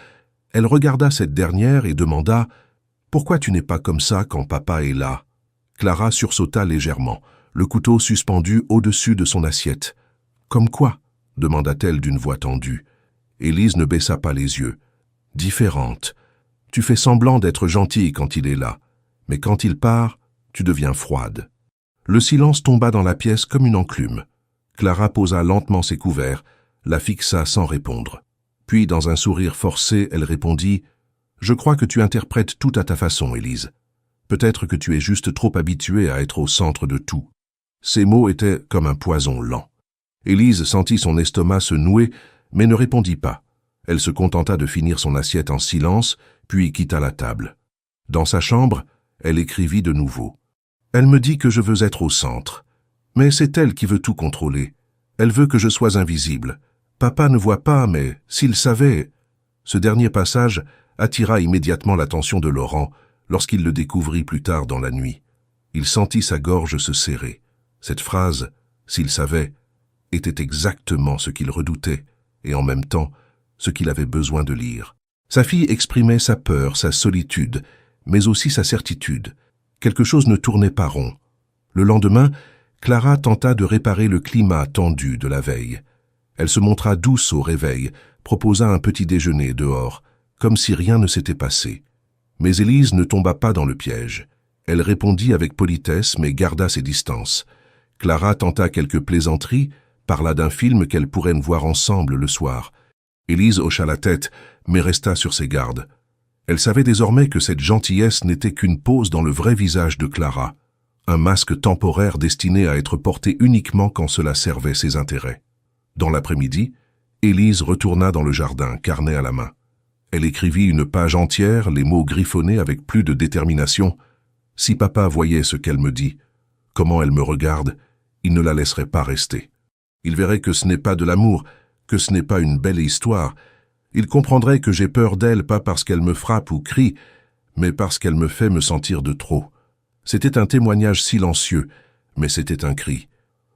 Elle regarda cette dernière et demanda « Pourquoi tu n'es pas comme ça quand papa est là ?» Clara sursauta légèrement, le couteau suspendu au-dessus de son assiette. « Comme quoi ?» demanda-t-elle d'une voix tendue. Élise ne baissa pas les yeux. « Différente. Tu fais semblant d'être gentille quand il est là, mais quand il part, tu deviens froide. » Le silence tomba dans la pièce comme une enclume. Clara posa lentement ses couverts, la fixa sans répondre. Puis, dans un sourire forcé, elle répondit « Je crois que tu interprètes tout à ta façon, Élise. Peut-être que tu es juste trop habituée à être au centre de tout. » Ces mots étaient comme un poison lent. Élise sentit son estomac se nouer, mais ne répondit pas. Elle se contenta de finir son assiette en silence, puis quitta la table. Dans sa chambre, elle écrivit de nouveau. « Elle me dit que je veux être au centre. Mais c'est elle qui veut tout contrôler. Elle veut que je sois invisible. Papa ne voit pas, mais s'il savait... » Ce dernier passage attira immédiatement l'attention de Laurent lorsqu'il le découvrit plus tard dans la nuit. Il sentit sa gorge se serrer. Cette phrase, s'il savait, était exactement ce qu'il redoutait, et en même temps, ce qu'il avait besoin de lire. Sa fille exprimait sa peur, sa solitude, mais aussi sa certitude. Quelque chose ne tournait pas rond. Le lendemain, Clara tenta de réparer le climat tendu de la veille. Elle se montra douce au réveil, proposa un petit déjeuner dehors, comme si rien ne s'était passé. Mais Élise ne tomba pas dans le piège. Elle répondit avec politesse, mais garda ses distances. Clara tenta quelques plaisanteries, parla d'un film qu'elle pourrait voir ensemble le soir. Élise hocha la tête, mais resta sur ses gardes. Elle savait désormais que cette gentillesse n'était qu'une pose dans le vrai visage de Clara, un masque temporaire destiné à être porté uniquement quand cela servait ses intérêts. Dans l'après-midi, Élise retourna dans le jardin, carnet à la main. Elle écrivit une page entière, les mots griffonnés avec plus de détermination. « Si papa voyait ce qu'elle me dit, comment elle me regarde, il ne la laisserait pas rester. Il verrait que ce n'est pas de l'amour, que ce n'est pas une belle histoire. Il comprendrait que j'ai peur d'elle pas parce qu'elle me frappe ou crie, mais parce qu'elle me fait me sentir de trop. » C'était un témoignage silencieux, mais c'était un cri.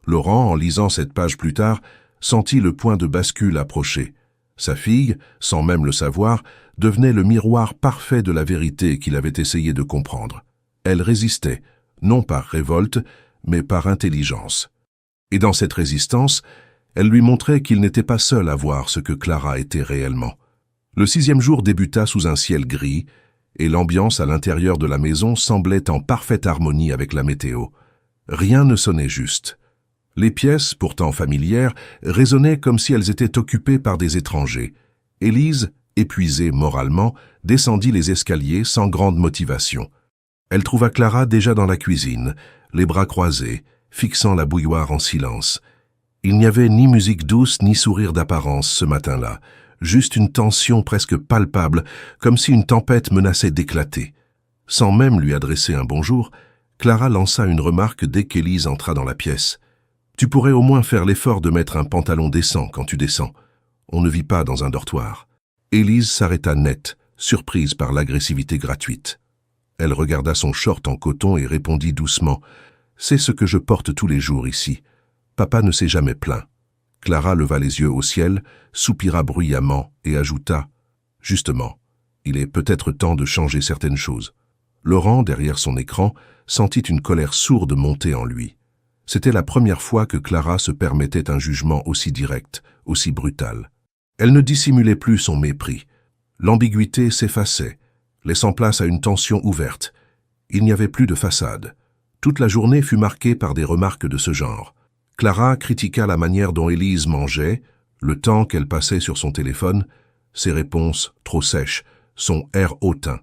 Laurent, en lisant cette page plus tard, sentit le point de bascule approcher. Sa fille, sans même le savoir, devenait le miroir parfait de la vérité qu'il avait essayé de comprendre. Elle résistait, non par révolte, mais par intelligence. Et dans cette résistance, elle lui montrait qu'il n'était pas seul à voir ce que Clara était réellement. Le 6e jour débuta sous un ciel gris, et l'ambiance à l'intérieur de la maison semblait en parfaite harmonie avec la météo. Rien ne sonnait juste. Les pièces, pourtant familières, résonnaient comme si elles étaient occupées par des étrangers. Élise, épuisée moralement, descendit les escaliers sans grande motivation. Elle trouva Clara déjà dans la cuisine, les bras croisés, fixant la bouilloire en silence. Il n'y avait ni musique douce ni sourire d'apparence ce matin-là, juste une tension presque palpable, comme si une tempête menaçait d'éclater. Sans même lui adresser un bonjour, Clara lança une remarque dès qu'Élise entra dans la pièce. « Tu pourrais au moins faire l'effort de mettre un pantalon décent quand tu descends. On ne vit pas dans un dortoir. » Élise s'arrêta net, surprise par l'agressivité gratuite. Elle regarda son short en coton et répondit doucement « C'est ce que je porte tous les jours ici. Papa ne s'est jamais plaint. » Clara leva les yeux au ciel, soupira bruyamment et ajouta « Justement, il est peut-être temps de changer certaines choses. » Laurent, derrière son écran, sentit une colère sourde monter en lui. C'était la première fois que Clara se permettait un jugement aussi direct, aussi brutal. Elle ne dissimulait plus son mépris. L'ambiguïté s'effaçait, laissant place à une tension ouverte. Il n'y avait plus de façade. Toute la journée fut marquée par des remarques de ce genre. Clara critiqua la manière dont Élise mangeait, le temps qu'elle passait sur son téléphone, ses réponses trop sèches, son air hautain.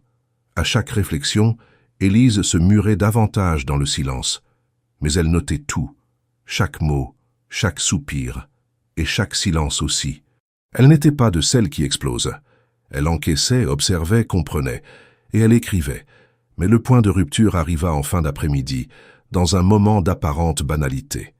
À chaque réflexion, Élise se murait davantage dans le silence. Mais elle notait tout, chaque mot, chaque soupir, et chaque silence aussi. Elle n'était pas de celles qui explosent. Elle encaissait, observait, comprenait, et elle écrivait. Mais le point de rupture arriva en fin d'après-midi, dans un moment d'apparente banalité.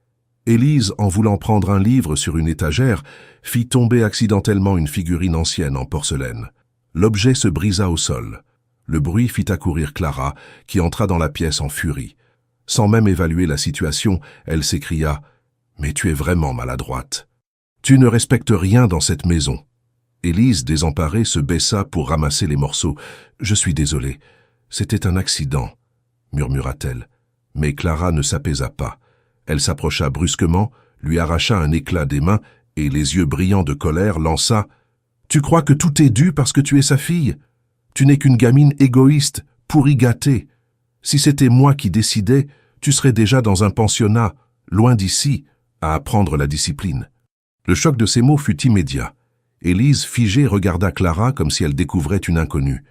Élise, en voulant prendre un livre sur une étagère, fit tomber accidentellement une figurine ancienne en porcelaine. L'objet se brisa au sol. Le bruit fit accourir Clara, qui entra dans la pièce en furie. Sans même évaluer la situation, elle s'écria « Mais tu es vraiment maladroite !» Tu ne respectes rien dans cette maison. Élise, désemparée, se baissa pour ramasser les morceaux. Je suis désolée. C'était un accident, murmura-t-elle. Mais Clara ne s'apaisa pas. Elle s'approcha brusquement, lui arracha un éclat des mains et, les yeux brillants de colère, lança « Tu crois que tout est dû parce que tu es sa fille? Tu n'es qu'une gamine égoïste, pourri gâtée. Si c'était moi qui décidais, tu serais déjà dans un pensionnat, loin d'ici, à apprendre la discipline. » Le choc de ces mots fut immédiat. Élise, figée, regarda Clara comme si elle découvrait une inconnue.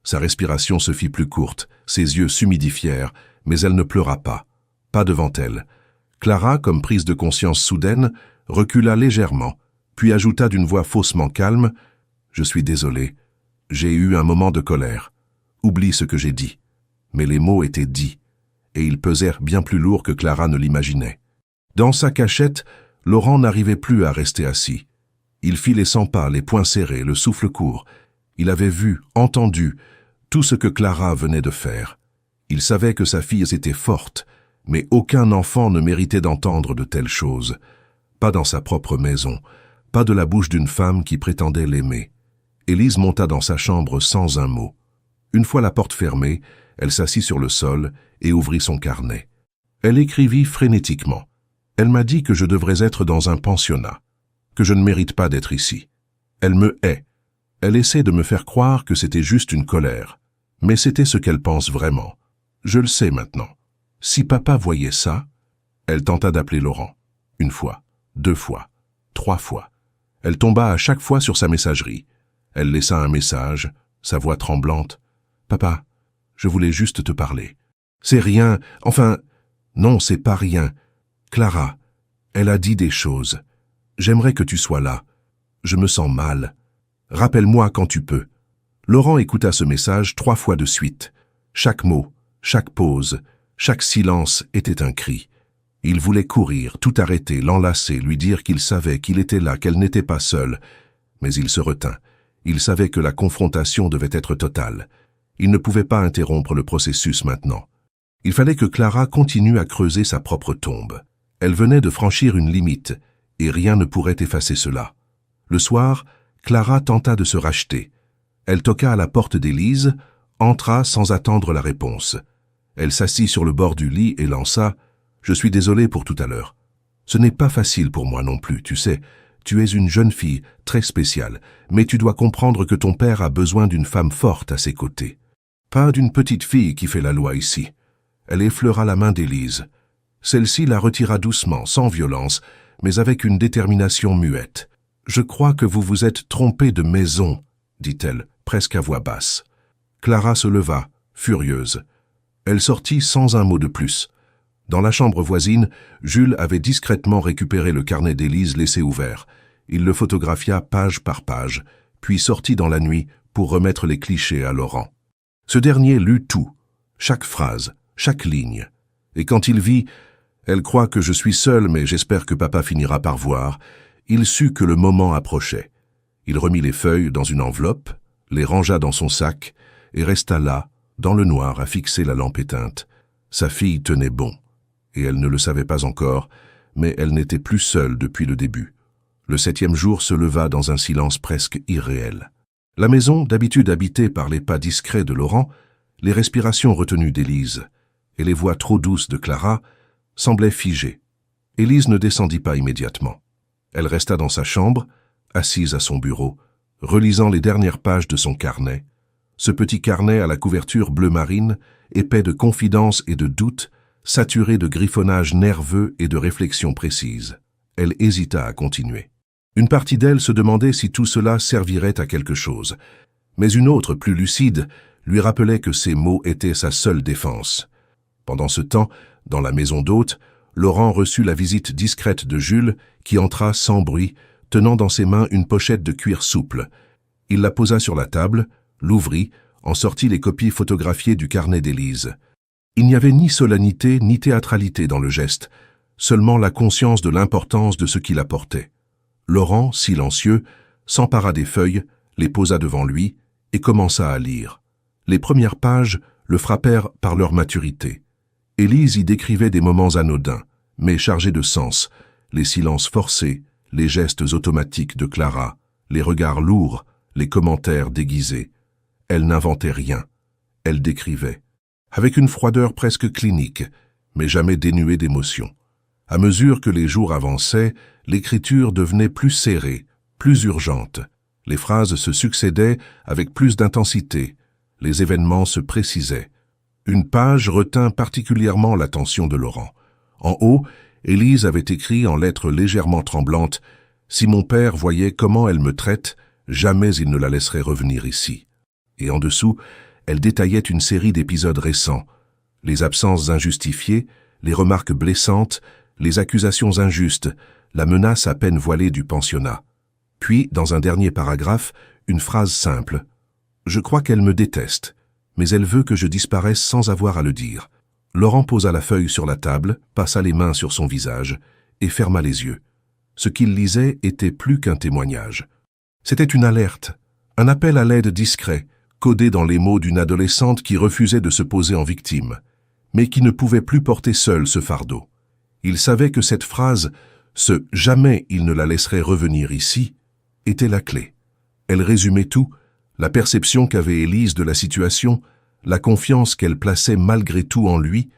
Sa respiration se fit plus courte, ses yeux s'humidifièrent, mais elle ne pleura pas. Pas devant elle. Clara, comme prise de conscience soudaine, recula légèrement, puis ajouta d'une voix faussement calme « Je suis désolée. J'ai eu un moment de colère. Oublie ce que j'ai dit. » Mais les mots étaient dits, et ils pesèrent bien plus lourd que Clara ne l'imaginait. Dans sa cachette, Laurent n'arrivait plus à rester assis. Il fit les 100 pas, les poings serrés, le souffle court. Il avait vu, entendu, tout ce que Clara venait de faire. Il savait que sa fille était forte, mais aucun enfant ne méritait d'entendre de telles choses. Pas dans sa propre maison, pas de la bouche d'une femme qui prétendait l'aimer. Élise monta dans sa chambre sans un mot. Une fois la porte fermée, elle s'assit sur le sol et ouvrit son carnet. Elle écrivit frénétiquement. Elle m'a dit que je devrais être dans un pensionnat, que je ne mérite pas d'être ici. Elle me hait. Elle essaie de me faire croire que c'était juste une colère. Mais c'était ce qu'elle pense vraiment. Je le sais maintenant. Si papa voyait ça... Elle tenta d'appeler Laurent. 1 fois, 2 fois, 3 fois. Elle tomba à chaque fois sur sa messagerie. Elle laissa un message, sa voix tremblante. « Papa, je voulais juste te parler. C'est rien, enfin... Non, c'est pas rien. Clara, elle a dit des choses. J'aimerais que tu sois là. Je me sens mal. Rappelle-moi quand tu peux. » Laurent écouta ce message 3 fois de suite. Chaque mot, chaque pause, chaque silence était un cri. Il voulait courir, tout arrêter, l'enlacer, lui dire qu'il savait qu'il était là, qu'elle n'était pas seule. Mais il se retint. Il savait que la confrontation devait être totale. Il ne pouvait pas interrompre le processus maintenant. Il fallait que Clara continue à creuser sa propre tombe. Elle venait de franchir une limite, et rien ne pourrait effacer cela. Le soir, Clara tenta de se racheter. Elle toqua à la porte d'Élise, entra sans attendre la réponse. Elle s'assit sur le bord du lit et lança « Je suis désolée pour tout à l'heure. Ce n'est pas facile pour moi non plus, tu sais. Tu es une jeune fille, très spéciale, mais tu dois comprendre que ton père a besoin d'une femme forte à ses côtés. Pas d'une petite fille qui fait la loi ici. » Elle effleura la main d'Élise. Celle-ci la retira doucement, sans violence, mais avec une détermination muette. « Je crois que vous vous êtes trompé de maison, » dit-elle, presque à voix basse. Clara se leva, furieuse. Elle sortit sans un mot de plus. Dans la chambre voisine, Jules avait discrètement récupéré le carnet d'Élise laissé ouvert. Il le photographia page par page, puis sortit dans la nuit pour remettre les clichés à Laurent. Ce dernier lut tout, chaque phrase, chaque ligne. Et quand il vit « Elle croit que je suis seul, mais j'espère que papa finira par voir », il sut que le moment approchait. Il remit les feuilles dans une enveloppe, les rangea dans son sac et resta là, dans le noir, à fixer la lampe éteinte. Sa fille tenait bon, et elle ne le savait pas encore, mais elle n'était plus seule depuis le début. Le 7e jour se leva dans un silence presque irréel. La maison, d'habitude habitée par les pas discrets de Laurent, les respirations retenues d'Élise et les voix trop douces de Clara semblaient figées. Élise ne descendit pas immédiatement. Elle resta dans sa chambre, assise à son bureau, relisant les dernières pages de son carnet. Ce petit carnet à la couverture bleu marine, épais de confidences et de doutes, saturé de griffonnage nerveux et de réflexions précises. Elle hésita à continuer. Une partie d'elle se demandait si tout cela servirait à quelque chose, mais une autre, plus lucide, lui rappelait que ces mots étaient sa seule défense. Pendant ce temps, dans la maison d'hôte, Laurent reçut la visite discrète de Jules, qui entra sans bruit, tenant dans ses mains une pochette de cuir souple. Il la posa sur la table, l'ouvrit, en sortit les copies photographiées du carnet d'Élise. Il n'y avait ni solennité ni théâtralité dans le geste, seulement la conscience de l'importance de ce qu'il apportait. Laurent, silencieux, s'empara des feuilles, les posa devant lui et commença à lire. Les premières pages le frappèrent par leur maturité. Élise y décrivait des moments anodins, mais chargés de sens, les silences forcés, les gestes automatiques de Clara, les regards lourds, les commentaires déguisés. Elle n'inventait rien, elle décrivait, avec une froideur presque clinique, mais jamais dénuée d'émotion. À mesure que les jours avançaient, l'écriture devenait plus serrée, plus urgente. Les phrases se succédaient avec plus d'intensité, les événements se précisaient. Une page retint particulièrement l'attention de Laurent. En haut, Élise avait écrit en lettres légèrement tremblantes « Si mon père voyait comment elle me traite, jamais il ne la laisserait revenir ici. » Et en dessous, elle détaillait une série d'épisodes récents. Les absences injustifiées, les remarques blessantes, les accusations injustes, la menace à peine voilée du pensionnat. Puis, dans un dernier paragraphe, une phrase simple. « Je crois qu'elle me déteste, mais elle veut que je disparaisse sans avoir à le dire. » Laurent posa la feuille sur la table, passa les mains sur son visage et ferma les yeux. Ce qu'il lisait était plus qu'un témoignage. C'était une alerte, un appel à l'aide discret, codé dans les mots d'une adolescente qui refusait de se poser en victime, mais qui ne pouvait plus porter seule ce fardeau. Il savait que cette phrase, ce « jamais il ne la laisserait revenir ici », était la clé. Elle résumait tout, la perception qu'avait Élise de la situation, la confiance qu'elle plaçait malgré tout en lui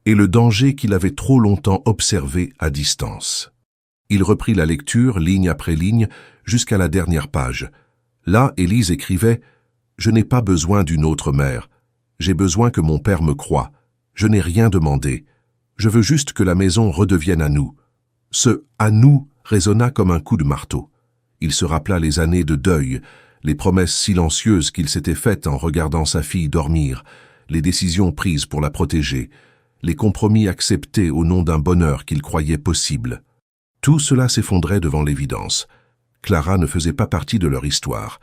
et le danger qu'il avait trop longtemps observé à distance. Il reprit la lecture, ligne après ligne, jusqu'à la dernière page. Là, Élise écrivait « Je n'ai pas besoin d'une autre mère. J'ai besoin que mon père me croie. Je n'ai rien demandé. Je veux juste que la maison redevienne à nous. » Ce « à nous » résonna comme un coup de marteau. Il se rappela les années de deuil, les promesses silencieuses qu'il s'était faites en regardant sa fille dormir, les décisions prises pour la protéger, les compromis acceptés au nom d'un bonheur qu'il croyait possible. Tout cela s'effondrait devant l'évidence. Clara ne faisait pas partie de leur histoire.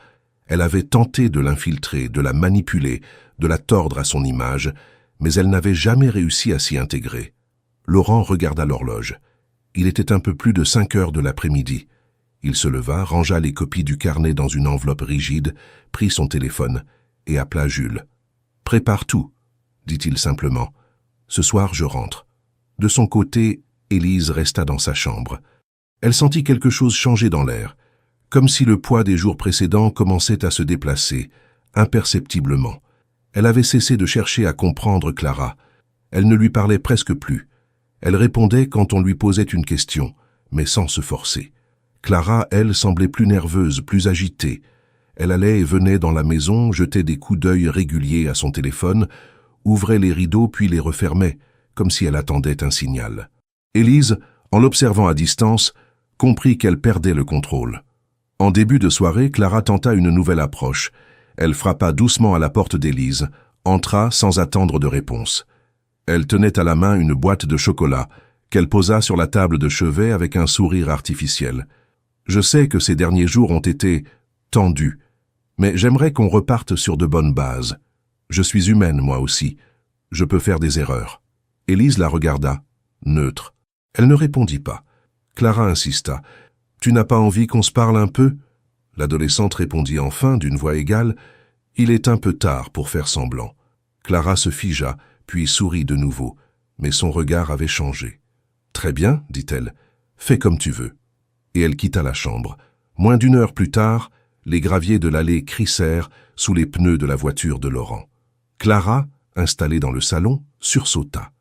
Elle avait tenté de l'infiltrer, de la manipuler, de la tordre à son image, mais elle n'avait jamais réussi à s'y intégrer. Laurent regarda l'horloge. Il était un peu plus de 5 heures de l'après-midi. Il se leva, rangea les copies du carnet dans une enveloppe rigide, prit son téléphone et appela Jules. « Prépare tout, » dit-il simplement. « Ce soir, je rentre. » De son côté, Élise resta dans sa chambre. Elle sentit quelque chose changer dans l'air, comme si le poids des jours précédents commençait à se déplacer, imperceptiblement. Elle avait cessé de chercher à comprendre Clara. Elle ne lui parlait presque plus. Elle répondait quand on lui posait une question, mais sans se forcer. Clara, elle, semblait plus nerveuse, plus agitée. Elle allait et venait dans la maison, jetait des coups d'œil réguliers à son téléphone, ouvrait les rideaux puis les refermait, comme si elle attendait un signal. Élise, en l'observant à distance, comprit qu'elle perdait le contrôle. En début de soirée, Clara tenta une nouvelle approche. Elle frappa doucement à la porte d'Élise, entra sans attendre de réponse. Elle tenait à la main une boîte de chocolat, qu'elle posa sur la table de chevet avec un sourire artificiel. « Je sais que ces derniers jours ont été tendus, mais j'aimerais qu'on reparte sur de bonnes bases. Je suis humaine, moi aussi. Je peux faire des erreurs. » Élise la regarda, neutre. Elle ne répondit pas. Clara insista. « Tu n'as pas envie qu'on se parle un peu ?» L'adolescente répondit enfin d'une voix égale. « Il est un peu tard pour faire semblant. » Clara se figea, puis sourit de nouveau, mais son regard avait changé. « Très bien, dit-elle. Fais comme tu veux. » Et elle quitta la chambre. Moins d'une heure plus tard, les graviers de l'allée crissèrent sous les pneus de la voiture de Laurent. Clara, installée dans le salon, sursauta.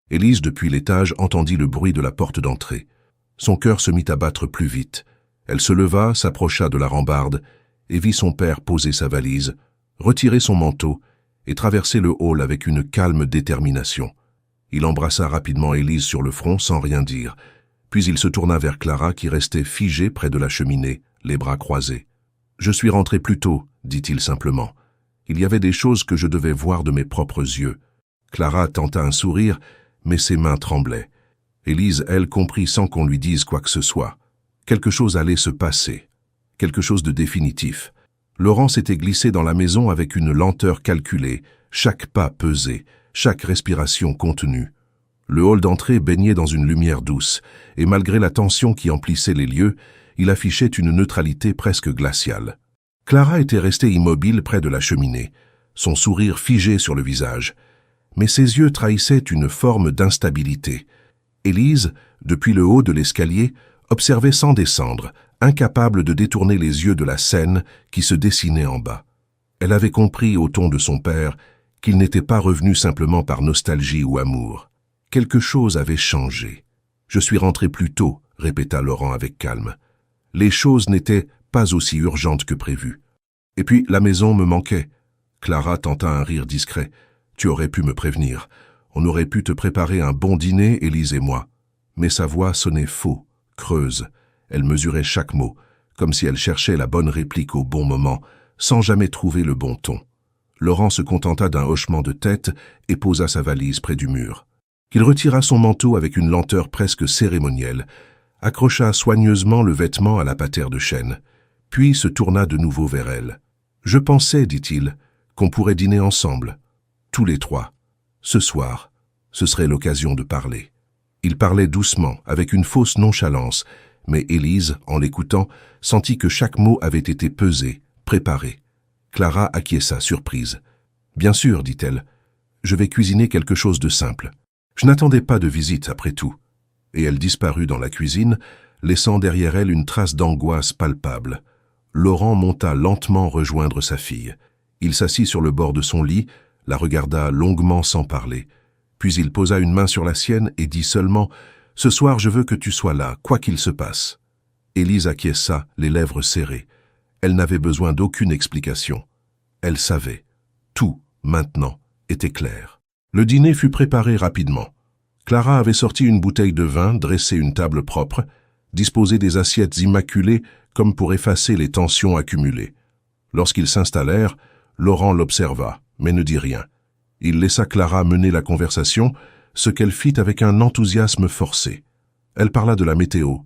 Élise, depuis l'étage, entendit le bruit de la porte d'entrée. Son cœur se mit à battre plus vite. Elle se leva, s'approcha de la rambarde et vit son père poser sa valise, retirer son manteau et traverser le hall avec une calme détermination. Il embrassa rapidement Élise sur le front sans rien dire. Puis il se tourna vers Clara qui restait figée près de la cheminée, les bras croisés. « Je suis rentré plus tôt, » dit-il simplement. « Il y avait des choses que je devais voir de mes propres yeux. » Clara tenta un sourire, mais ses mains tremblaient. Élise, elle, comprit sans qu'on lui dise quoi que ce soit. Quelque chose allait se passer, quelque chose de définitif. Laurent s'était glissé dans la maison avec une lenteur calculée, chaque pas pesé, chaque respiration contenue. Le hall d'entrée baignait dans une lumière douce, et malgré la tension qui emplissait les lieux, il affichait une neutralité presque glaciale. Clara était restée immobile près de la cheminée, son sourire figé sur le visage, mais ses yeux trahissaient une forme d'instabilité. Élise, depuis le haut de l'escalier, observait sans descendre, incapable de détourner les yeux de la scène qui se dessinait en bas. Elle avait compris au ton de son père qu'il n'était pas revenu simplement par nostalgie ou amour. Quelque chose avait changé. « Je suis rentré plus tôt », répéta Laurent avec calme. Les choses n'étaient pas aussi urgentes que prévu. Et puis la maison me manquait. Clara tenta un rire discret. « Tu aurais pu me prévenir. On aurait pu te préparer un bon dîner, Élise et moi. » Mais sa voix sonnait faux, creuse. Elle mesurait chaque mot, comme si elle cherchait la bonne réplique au bon moment, sans jamais trouver le bon ton. Laurent se contenta d'un hochement de tête et posa sa valise près du mur. Il retira son manteau avec une lenteur presque cérémonielle, accrocha soigneusement le vêtement à la patère de chêne, puis se tourna de nouveau vers elle. « Je pensais, dit-il, qu'on pourrait dîner ensemble, tous les trois. Ce soir, ce serait l'occasion de parler. » Il parlait doucement, avec une fausse nonchalance, mais Élise, en l'écoutant, sentit que chaque mot avait été pesé, préparé. Clara acquiesça, surprise. « Bien sûr, dit-elle, je vais cuisiner quelque chose de simple. Je n'attendais pas de visite, après tout. » Et elle disparut dans la cuisine, laissant derrière elle une trace d'angoisse palpable. Laurent monta lentement rejoindre sa fille. Il s'assit sur le bord de son lit, la regarda longuement sans parler. Puis il posa une main sur la sienne et dit seulement « Ce soir, je veux que tu sois là, quoi qu'il se passe. » Élise acquiesça, les lèvres serrées. Elle n'avait besoin d'aucune explication. Elle savait. Tout, maintenant, était clair. Le dîner fut préparé rapidement. Clara avait sorti une bouteille de vin, dressé une table propre, disposé des assiettes immaculées comme pour effacer les tensions accumulées. Lorsqu'ils s'installèrent, Laurent l'observa, mais ne dit rien. Il laissa Clara mener la conversation, ce qu'elle fit avec un enthousiasme forcé. Elle parla de la météo,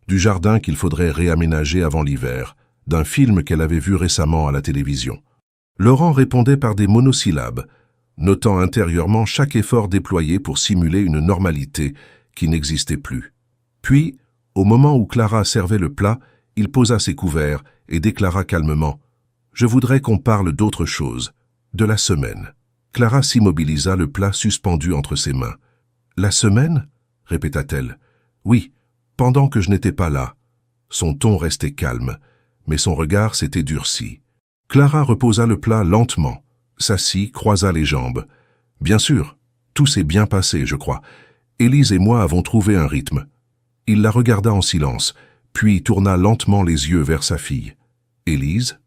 du jardin qu'il faudrait réaménager avant l'hiver, d'un film qu'elle avait vu récemment à la télévision. Laurent répondait par des monosyllabes, notant intérieurement chaque effort déployé pour simuler une normalité qui n'existait plus. Puis, au moment où Clara servait le plat, il posa ses couverts et déclara calmement « Je voudrais qu'on parle d'autre chose, de la semaine. » Clara s'immobilisa, le plat suspendu entre ses mains. « La semaine ?» répéta-t-elle. « Oui, pendant que je n'étais pas là. » Son ton restait calme, mais son regard s'était durci. Clara reposa le plat lentement, s'assit, croisa les jambes. « Bien sûr, tout s'est bien passé, je crois. Élise et moi avons trouvé un rythme. » Il la regarda en silence, puis tourna lentement les yeux vers sa fille. « Élise ?»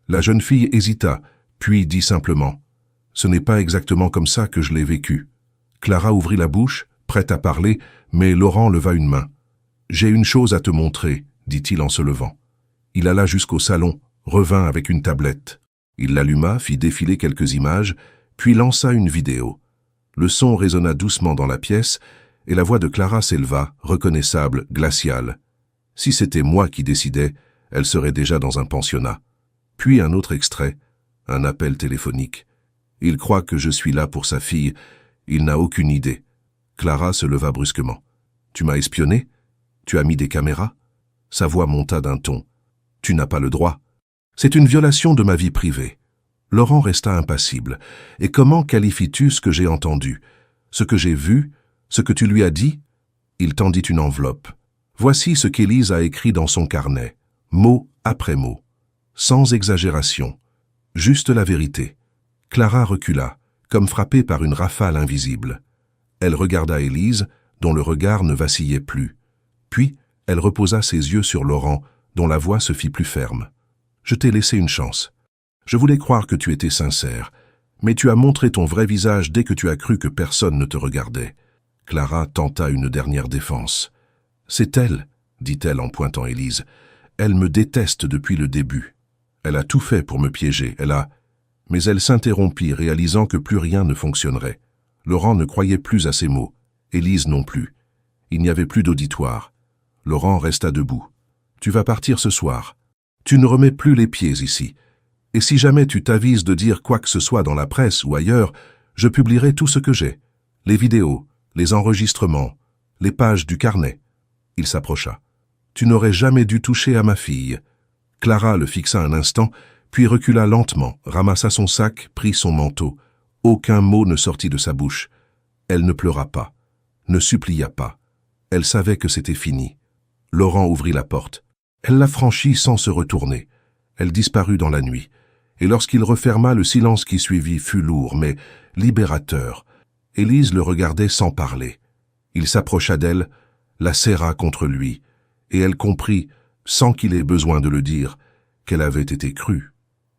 La jeune fille hésita, puis dit simplement « Ce n'est pas exactement comme ça que je l'ai vécu. » Clara ouvrit la bouche, prête à parler, mais Laurent leva une main. « J'ai une chose à te montrer, » dit-il en se levant. Il alla jusqu'au salon, revint avec une tablette. Il l'alluma, fit défiler quelques images, puis lança une vidéo. Le son résonna doucement dans la pièce, et la voix de Clara s'éleva, reconnaissable, glaciale. Si c'était moi qui décidais, elle serait déjà dans un pensionnat. Puis un autre extrait, un appel téléphonique. Il croit que je suis là pour sa fille, il n'a aucune idée. Clara se leva brusquement. « Tu m'as espionné? Tu as mis des caméras ?» Sa voix monta d'un ton. « Tu n'as pas le droit. C'est une violation de ma vie privée. » Laurent resta impassible. « Et comment qualifies-tu ce que j'ai entendu? Ce que j'ai vu? Ce que tu lui as dit ?» Il tendit une enveloppe. Voici ce qu'Élise a écrit dans son carnet, mot après mot, sans exagération, juste la vérité. Clara recula, comme frappée par une rafale invisible. Elle regarda Élise, dont le regard ne vacillait plus. Puis, elle reposa ses yeux sur Laurent, dont la voix se fit plus ferme. « Je t'ai laissé une chance. Je voulais croire que tu étais sincère, mais tu as montré ton vrai visage dès que tu as cru que personne ne te regardait. » Clara tenta une dernière défense. « C'est elle, » dit-elle en pointant Élise. « Elle me déteste depuis le début. Elle a tout fait pour me piéger, Mais elle s'interrompit, réalisant que plus rien ne fonctionnerait. Laurent ne croyait plus à ses mots, Élise non plus. Il n'y avait plus d'auditoire. Laurent resta debout. « Tu vas partir ce soir. Tu ne remets plus les pieds ici. Et si jamais tu t'avises de dire quoi que ce soit dans la presse ou ailleurs, je publierai tout ce que j'ai. Les vidéos, les enregistrements, les pages du carnet. » Il s'approcha. « Tu n'aurais jamais dû toucher à ma fille. » Clara le fixa un instant, puis recula lentement, ramassa son sac, prit son manteau. Aucun mot ne sortit de sa bouche. Elle ne pleura pas, ne supplia pas. Elle savait que c'était fini. Laurent ouvrit la porte. Elle la franchit sans se retourner. Elle disparut dans la nuit. Et lorsqu'il referma, le silence qui suivit fut lourd, mais libérateur. Élise le regardait sans parler. Il s'approcha d'elle, la serra contre lui, et elle comprit, sans qu'il ait besoin de le dire, qu'elle avait été crue.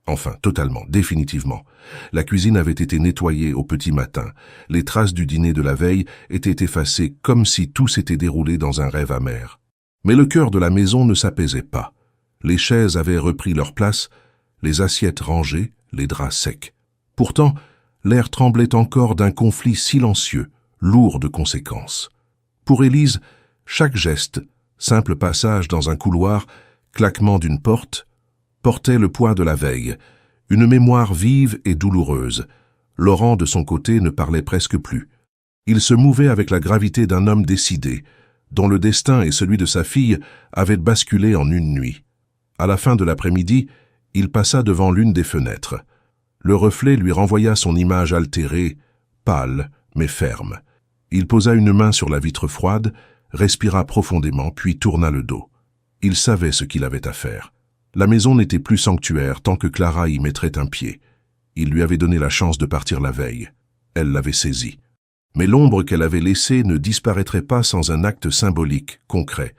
Enfin, totalement, définitivement. La cuisine avait été nettoyée au petit matin. Les traces du dîner de la veille étaient effacées comme si tout s'était déroulé dans un rêve amer. Mais le cœur de la maison ne s'apaisait pas. Les chaises avaient repris leur place, les assiettes rangées, les draps secs. Pourtant, l'air tremblait encore d'un conflit silencieux, lourd de conséquences. Pour Élise, chaque geste, simple passage dans un couloir, claquement d'une porte, portait le poids de la veille, une mémoire vive et douloureuse. Laurent, de son côté, ne parlait presque plus. Il se mouvait avec la gravité d'un homme décidé, dont le destin et celui de sa fille avaient basculé en une nuit. À la fin de l'après-midi, il passa devant l'une des fenêtres. Le reflet lui renvoya son image altérée, pâle, mais ferme. Il posa une main sur la vitre froide, respira profondément, puis tourna le dos. Il savait ce qu'il avait à faire. La maison n'était plus sanctuaire tant que Clara y mettrait un pied. Il lui avait donné la chance de partir la veille. Elle l'avait saisie. Mais l'ombre qu'elle avait laissée ne disparaîtrait pas sans un acte symbolique, concret.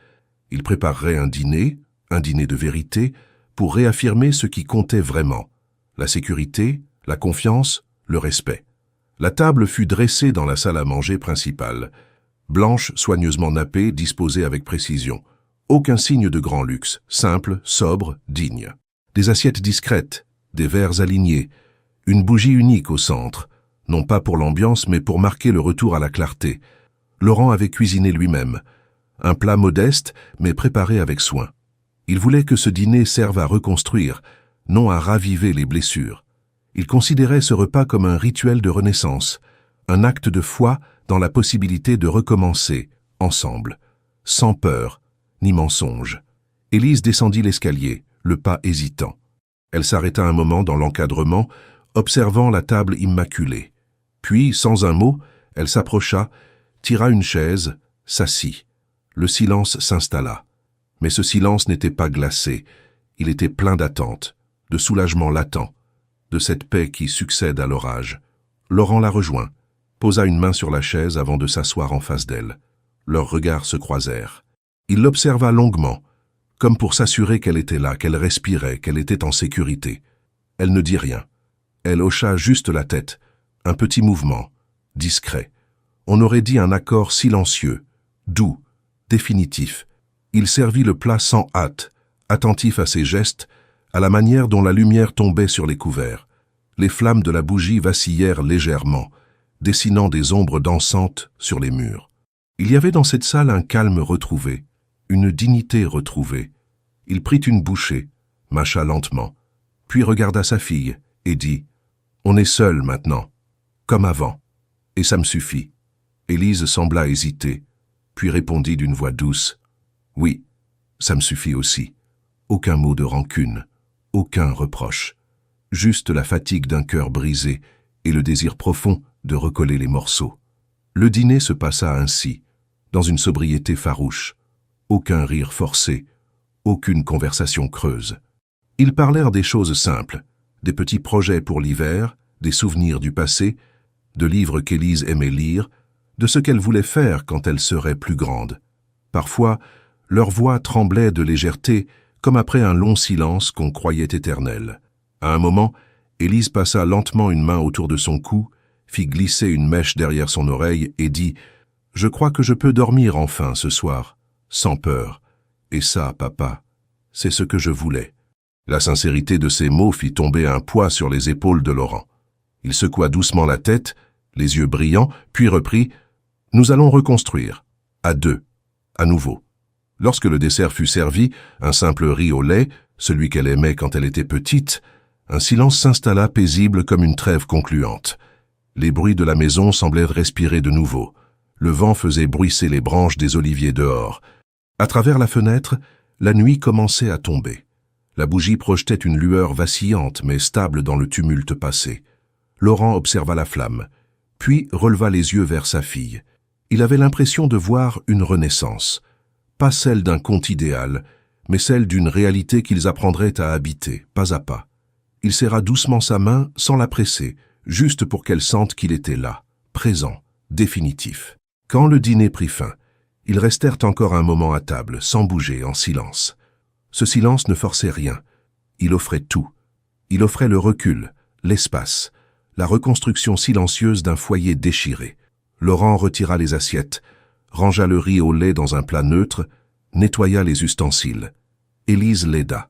Il préparerait un dîner de vérité, pour réaffirmer ce qui comptait vraiment. La sécurité, la confiance, le respect. La table fut dressée dans la salle à manger principale. Blanche, soigneusement nappée, disposée avec précision. Aucun signe de grand luxe, simple, sobre, digne. Des assiettes discrètes, des verres alignés, une bougie unique au centre, non pas pour l'ambiance mais pour marquer le retour à la clarté. Laurent avait cuisiné lui-même. Un plat modeste mais préparé avec soin. Il voulait que ce dîner serve à reconstruire, non à raviver les blessures. Il considérait ce repas comme un rituel de renaissance, un acte de foi dans la possibilité de recommencer, ensemble, sans peur, ni mensonge. Élise descendit l'escalier, le pas hésitant. Elle s'arrêta un moment dans l'encadrement, observant la table immaculée. Puis, sans un mot, elle s'approcha, tira une chaise, s'assit. Le silence s'installa. Mais ce silence n'était pas glacé, il était plein d'attente, de soulagement latent, de cette paix qui succède à l'orage. Laurent la rejoint, posa une main sur la chaise avant de s'asseoir en face d'elle. Leurs regards se croisèrent. Il l'observa longuement, comme pour s'assurer qu'elle était là, qu'elle respirait, qu'elle était en sécurité. Elle ne dit rien. Elle hocha juste la tête, un petit mouvement, discret. On aurait dit un accord silencieux, doux, définitif. Il servit le plat sans hâte, attentif à ses gestes, à la manière dont la lumière tombait sur les couverts. Les flammes de la bougie vacillèrent légèrement, dessinant des ombres dansantes sur les murs. Il y avait dans cette salle un calme retrouvé, une dignité retrouvée. Il prit une bouchée, mâcha lentement, puis regarda sa fille et dit « On est seuls maintenant, comme avant, et ça me suffit. » Élise sembla hésiter, puis répondit d'une voix douce « Oui, ça me suffit aussi. Aucun mot de rancune, aucun reproche. Juste la fatigue d'un cœur brisé et le désir profond de recoller les morceaux. » Le dîner se passa ainsi, dans une sobriété farouche. Aucun rire forcé, aucune conversation creuse. Ils parlèrent des choses simples, des petits projets pour l'hiver, des souvenirs du passé, de livres qu'Élise aimait lire, de ce qu'elle voulait faire quand elle serait plus grande. Parfois, leur voix tremblait de légèreté, comme après un long silence qu'on croyait éternel. À un moment, Élise passa lentement une main autour de son cou, fit glisser une mèche derrière son oreille et dit « Je crois que je peux dormir enfin ce soir, sans peur. Et ça, papa, c'est ce que je voulais. » La sincérité de ces mots fit tomber un poids sur les épaules de Laurent. Il secoua doucement la tête, les yeux brillants, puis reprit « Nous allons reconstruire, à deux, à nouveau. » Lorsque le dessert fut servi, un simple riz au lait, celui qu'elle aimait quand elle était petite, un silence s'installa paisible comme une trêve concluante. Les bruits de la maison semblaient respirer de nouveau. Le vent faisait bruisser les branches des oliviers dehors. À travers la fenêtre, la nuit commençait à tomber. La bougie projetait une lueur vacillante mais stable dans le tumulte passé. Laurent observa la flamme, puis releva les yeux vers sa fille. Il avait l'impression de voir une renaissance. pas celle d'un conte idéal, mais celle d'une réalité qu'ils apprendraient à habiter, pas à pas. Il serra doucement sa main, sans la presser, juste pour qu'elle sente qu'il était là, présent, définitif. Quand le dîner prit fin, ils restèrent encore un moment à table, sans bouger, en silence. Ce silence ne forçait rien. Il offrait tout. Il offrait le recul, l'espace, la reconstruction silencieuse d'un foyer déchiré. Laurent retira les assiettes, rangea le riz au lait dans un plat neutre, nettoya les ustensiles. Élise l'aida.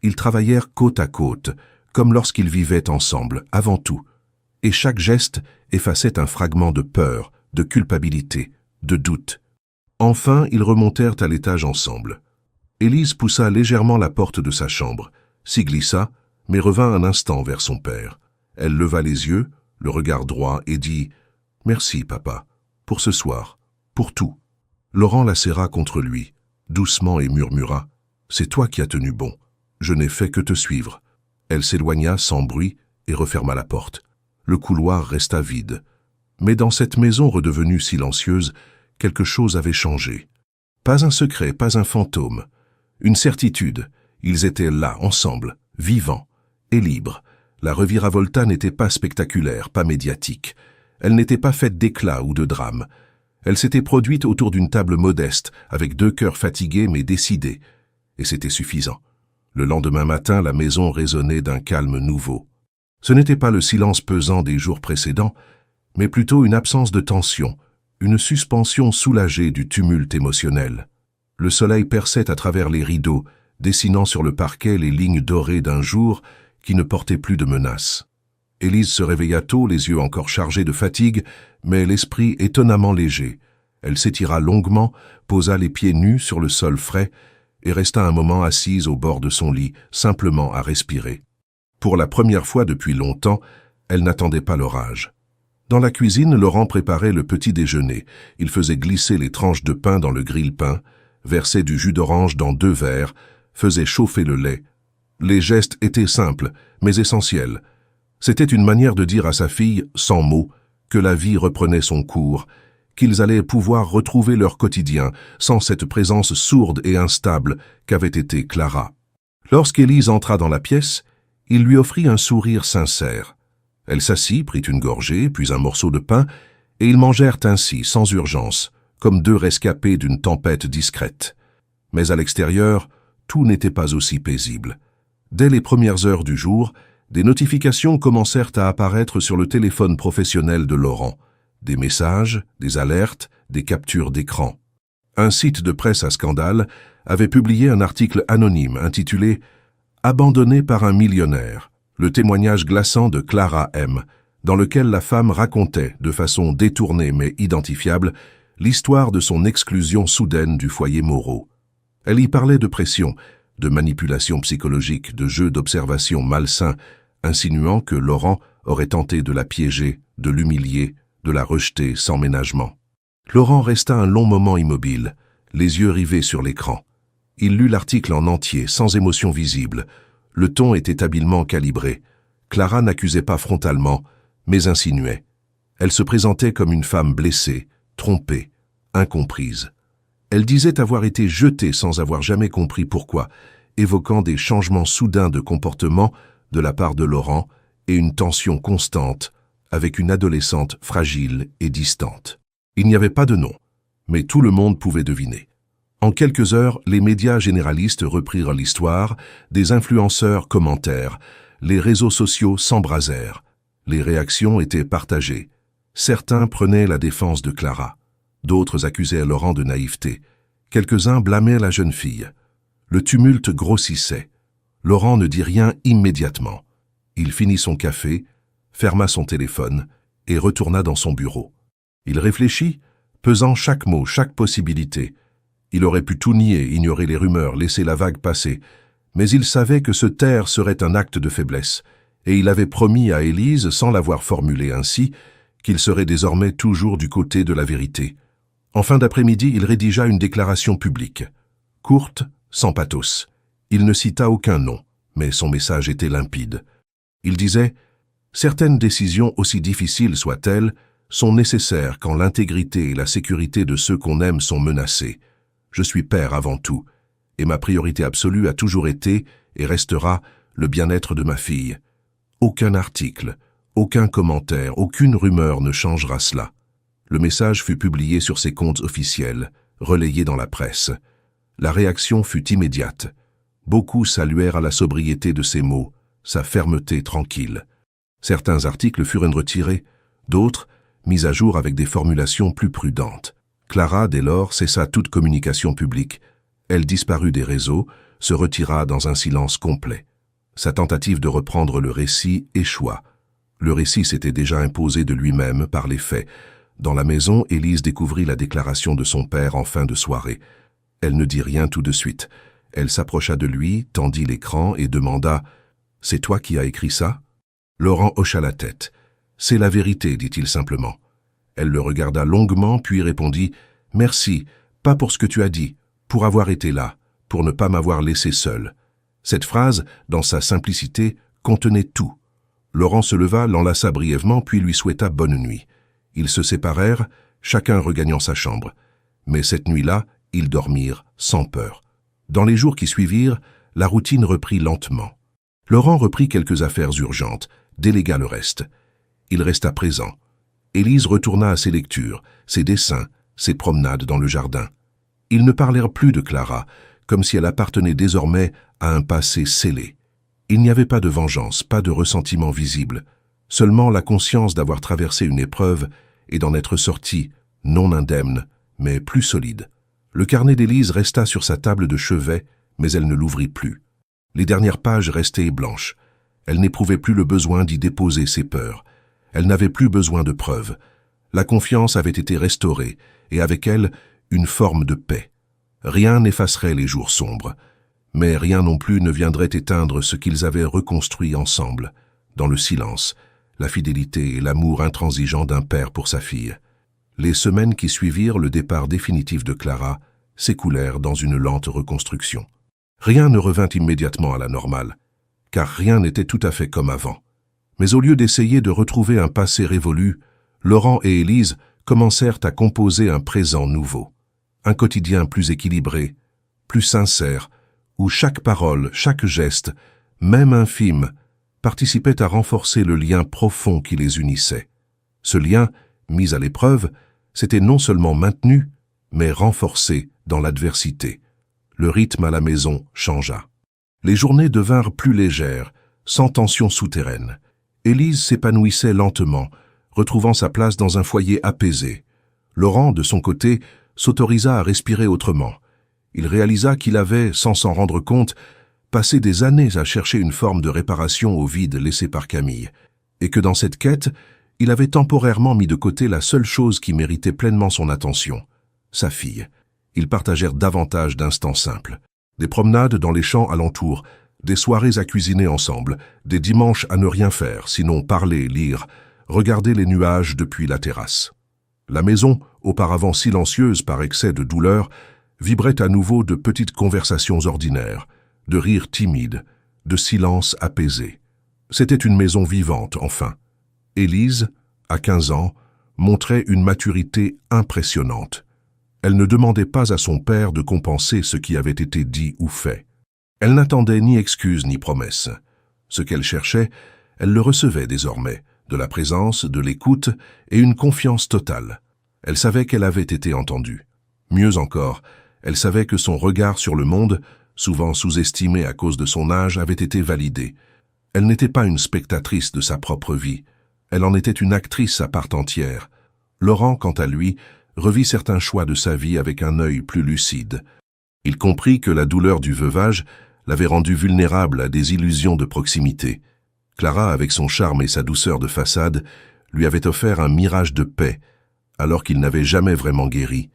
Ils travaillèrent côte à côte, comme lorsqu'ils vivaient ensemble, avant tout. Et chaque geste effaçait un fragment de peur, de culpabilité, de doute. Enfin, ils remontèrent à l'étage ensemble. Élise poussa légèrement la porte de sa chambre, s'y glissa, mais revint un instant vers son père. Elle leva les yeux, le regard droit, et dit « Merci, papa, pour ce soir, pour tout. » Laurent la serra contre lui, doucement, et murmura « C'est toi qui as tenu bon. Je n'ai fait que te suivre. » Elle s'éloigna sans bruit et referma la porte. Le couloir resta vide. Mais dans cette maison redevenue silencieuse, quelque chose avait changé. Pas un secret, pas un fantôme. Une certitude. Ils étaient là, ensemble, vivants et libres. La reviravolta n'était pas spectaculaire, pas médiatique. Elle n'était pas faite d'éclat ou de drame. Elle s'était produite autour d'une table modeste, avec deux cœurs fatigués mais décidés. Et c'était suffisant. Le lendemain matin, la maison résonnait d'un calme nouveau. Ce n'était pas le silence pesant des jours précédents, mais plutôt une absence de tension, une suspension soulagée du tumulte émotionnel. Le soleil perçait à travers les rideaux, dessinant sur le parquet les lignes dorées d'un jour qui ne portait plus de menace. Élise se réveilla tôt, les yeux encore chargés de fatigue, mais l'esprit étonnamment léger. Elle s'étira longuement, posa les pieds nus sur le sol frais et resta un moment assise au bord de son lit, simplement à respirer. Pour la première fois depuis longtemps, elle n'attendait pas l'orage. Dans la cuisine, Laurent préparait le petit déjeuner. Il faisait glisser les tranches de pain dans le grille-pain, versait du jus d'orange dans 2 verres, faisait chauffer le lait. Les gestes étaient simples, mais essentiels. C'était une manière de dire à sa fille, sans mots, que la vie reprenait son cours, qu'ils allaient pouvoir retrouver leur quotidien sans cette présence sourde et instable qu'avait été Clara. Lorsqu'Élise entra dans la pièce, il lui offrit un sourire sincère. Elle s'assit, prit une gorgée, puis un morceau de pain, et ils mangèrent ainsi, sans urgence, comme 2 rescapés d'une tempête discrète. Mais à l'extérieur, tout n'était pas aussi paisible. Dès les premières heures du jour, des notifications commencèrent à apparaître sur le téléphone professionnel de Laurent. Des messages, des alertes, des captures d'écran. Un site de presse à scandale avait publié un article anonyme intitulé « Abandonné par un millionnaire », le témoignage glaçant de Clara M., dans lequel la femme racontait, de façon détournée mais identifiable, l'histoire de son exclusion soudaine du foyer Moreau. Elle y parlait de pression, de manipulation psychologique, de jeux d'observation malsains, insinuant que Laurent aurait tenté de la piéger, de l'humilier, de la rejeter sans ménagement. Laurent resta un long moment immobile, les yeux rivés sur l'écran. Il lut l'article en entier, sans émotion visible. Le ton était habilement calibré. Clara n'accusait pas frontalement, mais insinuait. Elle se présentait comme une femme blessée, trompée, incomprise. Elle disait avoir été jetée sans avoir jamais compris pourquoi, évoquant des changements soudains de comportement de la part de Laurent et une tension constante avec une adolescente fragile et distante. Il n'y avait pas de nom, mais tout le monde pouvait deviner. En quelques heures, les médias généralistes reprirent l'histoire, des influenceurs commentèrent, les réseaux sociaux s'embrasèrent. Les réactions étaient partagées. Certains prenaient la défense de Clara. D'autres accusaient Laurent de naïveté. Quelques-uns blâmaient la jeune fille. Le tumulte grossissait. Laurent ne dit rien immédiatement. Il finit son café, ferma son téléphone et retourna dans son bureau. Il réfléchit, pesant chaque mot, chaque possibilité. Il aurait pu tout nier, ignorer les rumeurs, laisser la vague passer. Mais il savait que se taire serait un acte de faiblesse, et il avait promis à Élise, sans l'avoir formulé ainsi, qu'il serait désormais toujours du côté de la vérité. En fin d'après-midi, il rédigea une déclaration publique. Courte, sans pathos. Il ne cita aucun nom, mais son message était limpide. Il disait « Certaines décisions, aussi difficiles soient-elles, sont nécessaires quand l'intégrité et la sécurité de ceux qu'on aime sont menacées. Je suis père avant tout, et ma priorité absolue a toujours été, et restera, le bien-être de ma fille. Aucun article, aucun commentaire, aucune rumeur ne changera cela. Le message fut publié sur ses comptes officiels, relayé dans la presse. La réaction fut immédiate. Beaucoup saluèrent à la sobriété de ses mots, sa fermeté tranquille. Certains articles furent retirés, d'autres mis à jour avec des formulations plus prudentes. Clara, dès lors, cessa toute communication publique. Elle disparut des réseaux, se retira dans un silence complet. Sa tentative de reprendre le récit échoua. Le récit s'était déjà imposé de lui-même par les faits. Dans la maison, Élise découvrit la déclaration de son père en fin de soirée. Elle ne dit rien tout de suite. Elle s'approcha de lui, tendit l'écran et demanda « C'est toi qui as écrit ça ?» Laurent hocha la tête. « C'est la vérité, dit-il simplement. » Elle le regarda longuement, puis répondit « Merci, pas pour ce que tu as dit, pour avoir été là, pour ne pas m'avoir laissé seul. » Cette phrase, dans sa simplicité, contenait tout. Laurent se leva, l'enlaça brièvement, puis lui souhaita bonne nuit. Ils se séparèrent, chacun regagnant sa chambre. Mais cette nuit-là, ils dormirent sans peur. Dans les jours qui suivirent, la routine reprit lentement. Laurent reprit quelques affaires urgentes, délégua le reste. Il resta présent. Élise retourna à ses lectures, ses dessins, ses promenades dans le jardin. Ils ne parlèrent plus de Clara, comme si elle appartenait désormais à un passé scellé. Il n'y avait pas de vengeance, pas de ressentiment visible, seulement la conscience d'avoir traversé une épreuve et d'en être sorti, non indemne, mais plus solide. Le carnet d'Élise resta sur sa table de chevet, mais elle ne l'ouvrit plus. Les dernières pages restaient blanches. Elle n'éprouvait plus le besoin d'y déposer ses peurs. Elle n'avait plus besoin de preuves. La confiance avait été restaurée, et avec elle, une forme de paix. Rien n'effacerait les jours sombres, mais rien non plus ne viendrait éteindre ce qu'ils avaient reconstruit ensemble, dans le silence, la fidélité et l'amour intransigeant d'un père pour sa fille. Les semaines qui suivirent le départ définitif de Clara s'écoulèrent dans une lente reconstruction. Rien ne revint immédiatement à la normale, car rien n'était tout à fait comme avant. Mais au lieu d'essayer de retrouver un passé révolu, Laurent et Élise commencèrent à composer un présent nouveau. Un quotidien plus équilibré, plus sincère, où chaque parole, chaque geste, même infime, participait à renforcer le lien profond qui les unissait. Ce lien, mis à l'épreuve, s'était non seulement maintenu, mais renforcé dans l'adversité. Le rythme à la maison changea. Les journées devinrent plus légères, sans tension souterraine. Élise s'épanouissait lentement, retrouvant sa place dans un foyer apaisé. Laurent, de son côté, s'autorisa à respirer autrement. Il réalisa qu'il avait, sans s'en rendre compte, passé des années à chercher une forme de réparation au vide laissé par Camille, et que dans cette quête, il avait temporairement mis de côté la seule chose qui méritait pleinement son attention, sa fille. Ils partagèrent davantage d'instants simples. Des promenades dans les champs alentours, des soirées à cuisiner ensemble, des dimanches à ne rien faire, sinon parler, lire, regarder les nuages depuis la terrasse. La maison, auparavant silencieuse par excès de douleur, vibrait à nouveau de petites conversations ordinaires, de rires timides, de silences apaisés. C'était une maison vivante, enfin. Élise, à 15 ans, montrait une maturité impressionnante. Elle ne demandait pas à son père de compenser ce qui avait été dit ou fait. Elle n'attendait ni excuses ni promesses. Ce qu'elle cherchait, elle le recevait désormais, de la présence, de l'écoute et une confiance totale. Elle savait qu'elle avait été entendue. Mieux encore, elle savait que son regard sur le monde, souvent sous-estimé à cause de son âge, avait été validé. Elle n'était pas une spectatrice de sa propre vie. Elle en était une actrice à part entière. Laurent, quant à lui, revit certains choix de sa vie avec un œil plus lucide. Il comprit que la douleur du veuvage l'avait rendu vulnérable à des illusions de proximité. Clara, avec son charme et sa douceur de façade, lui avait offert un mirage de paix, alors qu'il n'avait jamais vraiment guéri.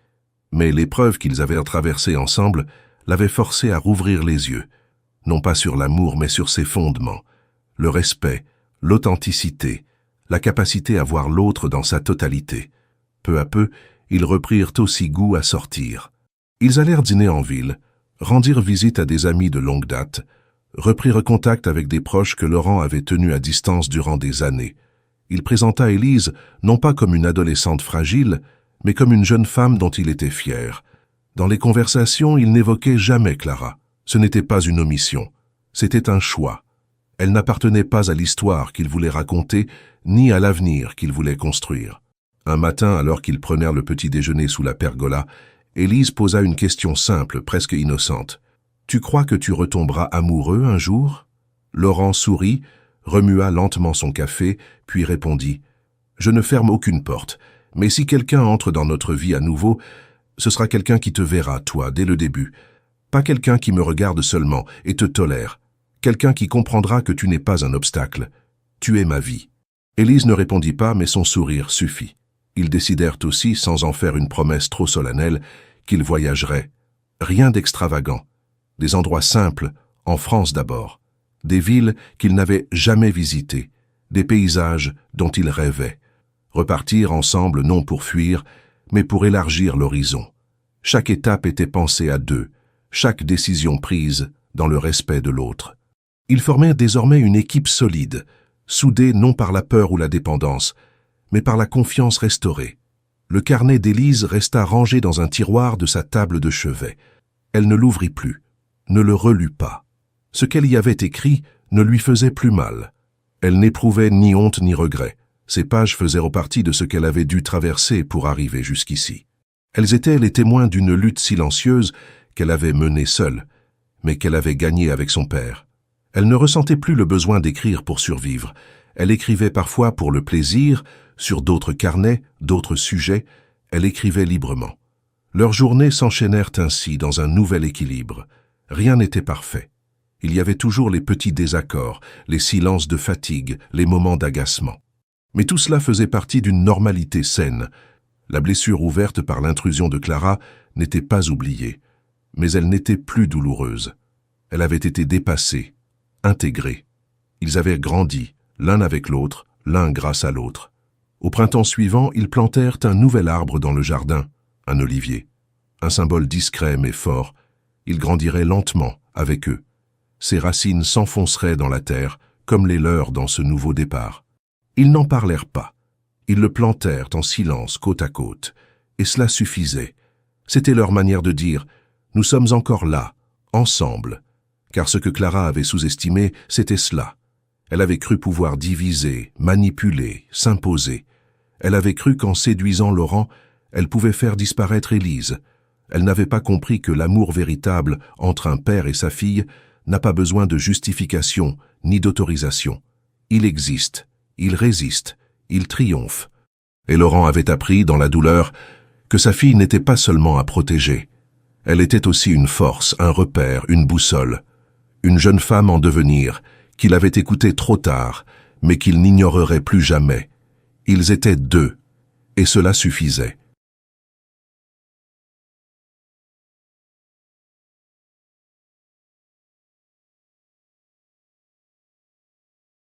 Mais l'épreuve qu'ils avaient traversée ensemble l'avait forcé à rouvrir les yeux, non pas sur l'amour mais sur ses fondements, le respect, l'authenticité, la capacité à voir l'autre dans sa totalité. Peu à peu, ils reprirent aussi goût à sortir. Ils allèrent dîner en ville, rendirent visite à des amis de longue date, reprirent contact avec des proches que Laurent avait tenus à distance durant des années. Il présenta Élise non pas comme une adolescente fragile, mais comme une jeune femme dont il était fier. Dans les conversations, il n'évoquait jamais Clara. Ce n'était pas une omission, c'était un choix. Elle n'appartenait pas à l'histoire qu'il voulait raconter, ni à l'avenir qu'il voulait construire. Un matin, alors qu'ils prenèrent le petit déjeuner sous la pergola, Élise posa une question simple, presque innocente. « Tu crois que tu retomberas amoureux un jour ?» Laurent sourit, remua lentement son café, puis répondit « Je ne ferme aucune porte, mais si quelqu'un entre dans notre vie à nouveau, ce sera quelqu'un qui te verra, toi, dès le début. Pas quelqu'un qui me regarde seulement et te tolère. Quelqu'un qui comprendra que tu n'es pas un obstacle. Tu es ma vie. » Élise ne répondit pas, mais son sourire suffit. Ils décidèrent aussi, sans en faire une promesse trop solennelle, qu'ils voyageraient. Rien d'extravagant. Des endroits simples, en France d'abord. Des villes qu'ils n'avaient jamais visitées. Des paysages dont ils rêvaient. Repartir ensemble non pour fuir, mais pour élargir l'horizon. Chaque étape était pensée à deux, chaque décision prise dans le respect de l'autre. Ils formèrent désormais une équipe solide, soudée non par la peur ou la dépendance, mais par la confiance restaurée. Le carnet d'Élise resta rangé dans un tiroir de sa table de chevet. Elle ne l'ouvrit plus, ne le relut pas. Ce qu'elle y avait écrit ne lui faisait plus mal. Elle n'éprouvait ni honte ni regret. Ces pages faisaient repartie de ce qu'elle avait dû traverser pour arriver jusqu'ici. Elles étaient les témoins d'une lutte silencieuse qu'elle avait menée seule, mais qu'elle avait gagnée avec son père. Elle ne ressentait plus le besoin d'écrire pour survivre. Elle écrivait parfois pour le plaisir, sur d'autres carnets, d'autres sujets, elle écrivait librement. Leurs journées s'enchaînèrent ainsi dans un nouvel équilibre. Rien n'était parfait. Il y avait toujours les petits désaccords, les silences de fatigue, les moments d'agacement. Mais tout cela faisait partie d'une normalité saine. La blessure ouverte par l'intrusion de Clara n'était pas oubliée, mais elle n'était plus douloureuse. Elle avait été dépassée, intégrée. Ils avaient grandi, l'un avec l'autre, l'un grâce à l'autre. Au printemps suivant, ils plantèrent un nouvel arbre dans le jardin, un olivier. Un symbole discret mais fort. Il grandirait lentement avec eux. Ses racines s'enfonceraient dans la terre, comme les leurs dans ce nouveau départ. Ils n'en parlèrent pas. Ils le plantèrent en silence, côte à côte. Et cela suffisait. C'était leur manière de dire « Nous sommes encore là, ensemble ». Car ce que Clara avait sous-estimé, c'était cela. Elle avait cru pouvoir diviser, manipuler, s'imposer. Elle avait cru qu'en séduisant Laurent, elle pouvait faire disparaître Élise. Elle n'avait pas compris que l'amour véritable entre un père et sa fille n'a pas besoin de justification ni d'autorisation. Il existe, il résiste, il triomphe. Et Laurent avait appris, dans la douleur, que sa fille n'était pas seulement à protéger. Elle était aussi une force, un repère, une boussole. Une jeune femme en devenir, qu'il avait écoutée trop tard, mais qu'il n'ignorerait plus jamais. Ils étaient deux, et cela suffisait.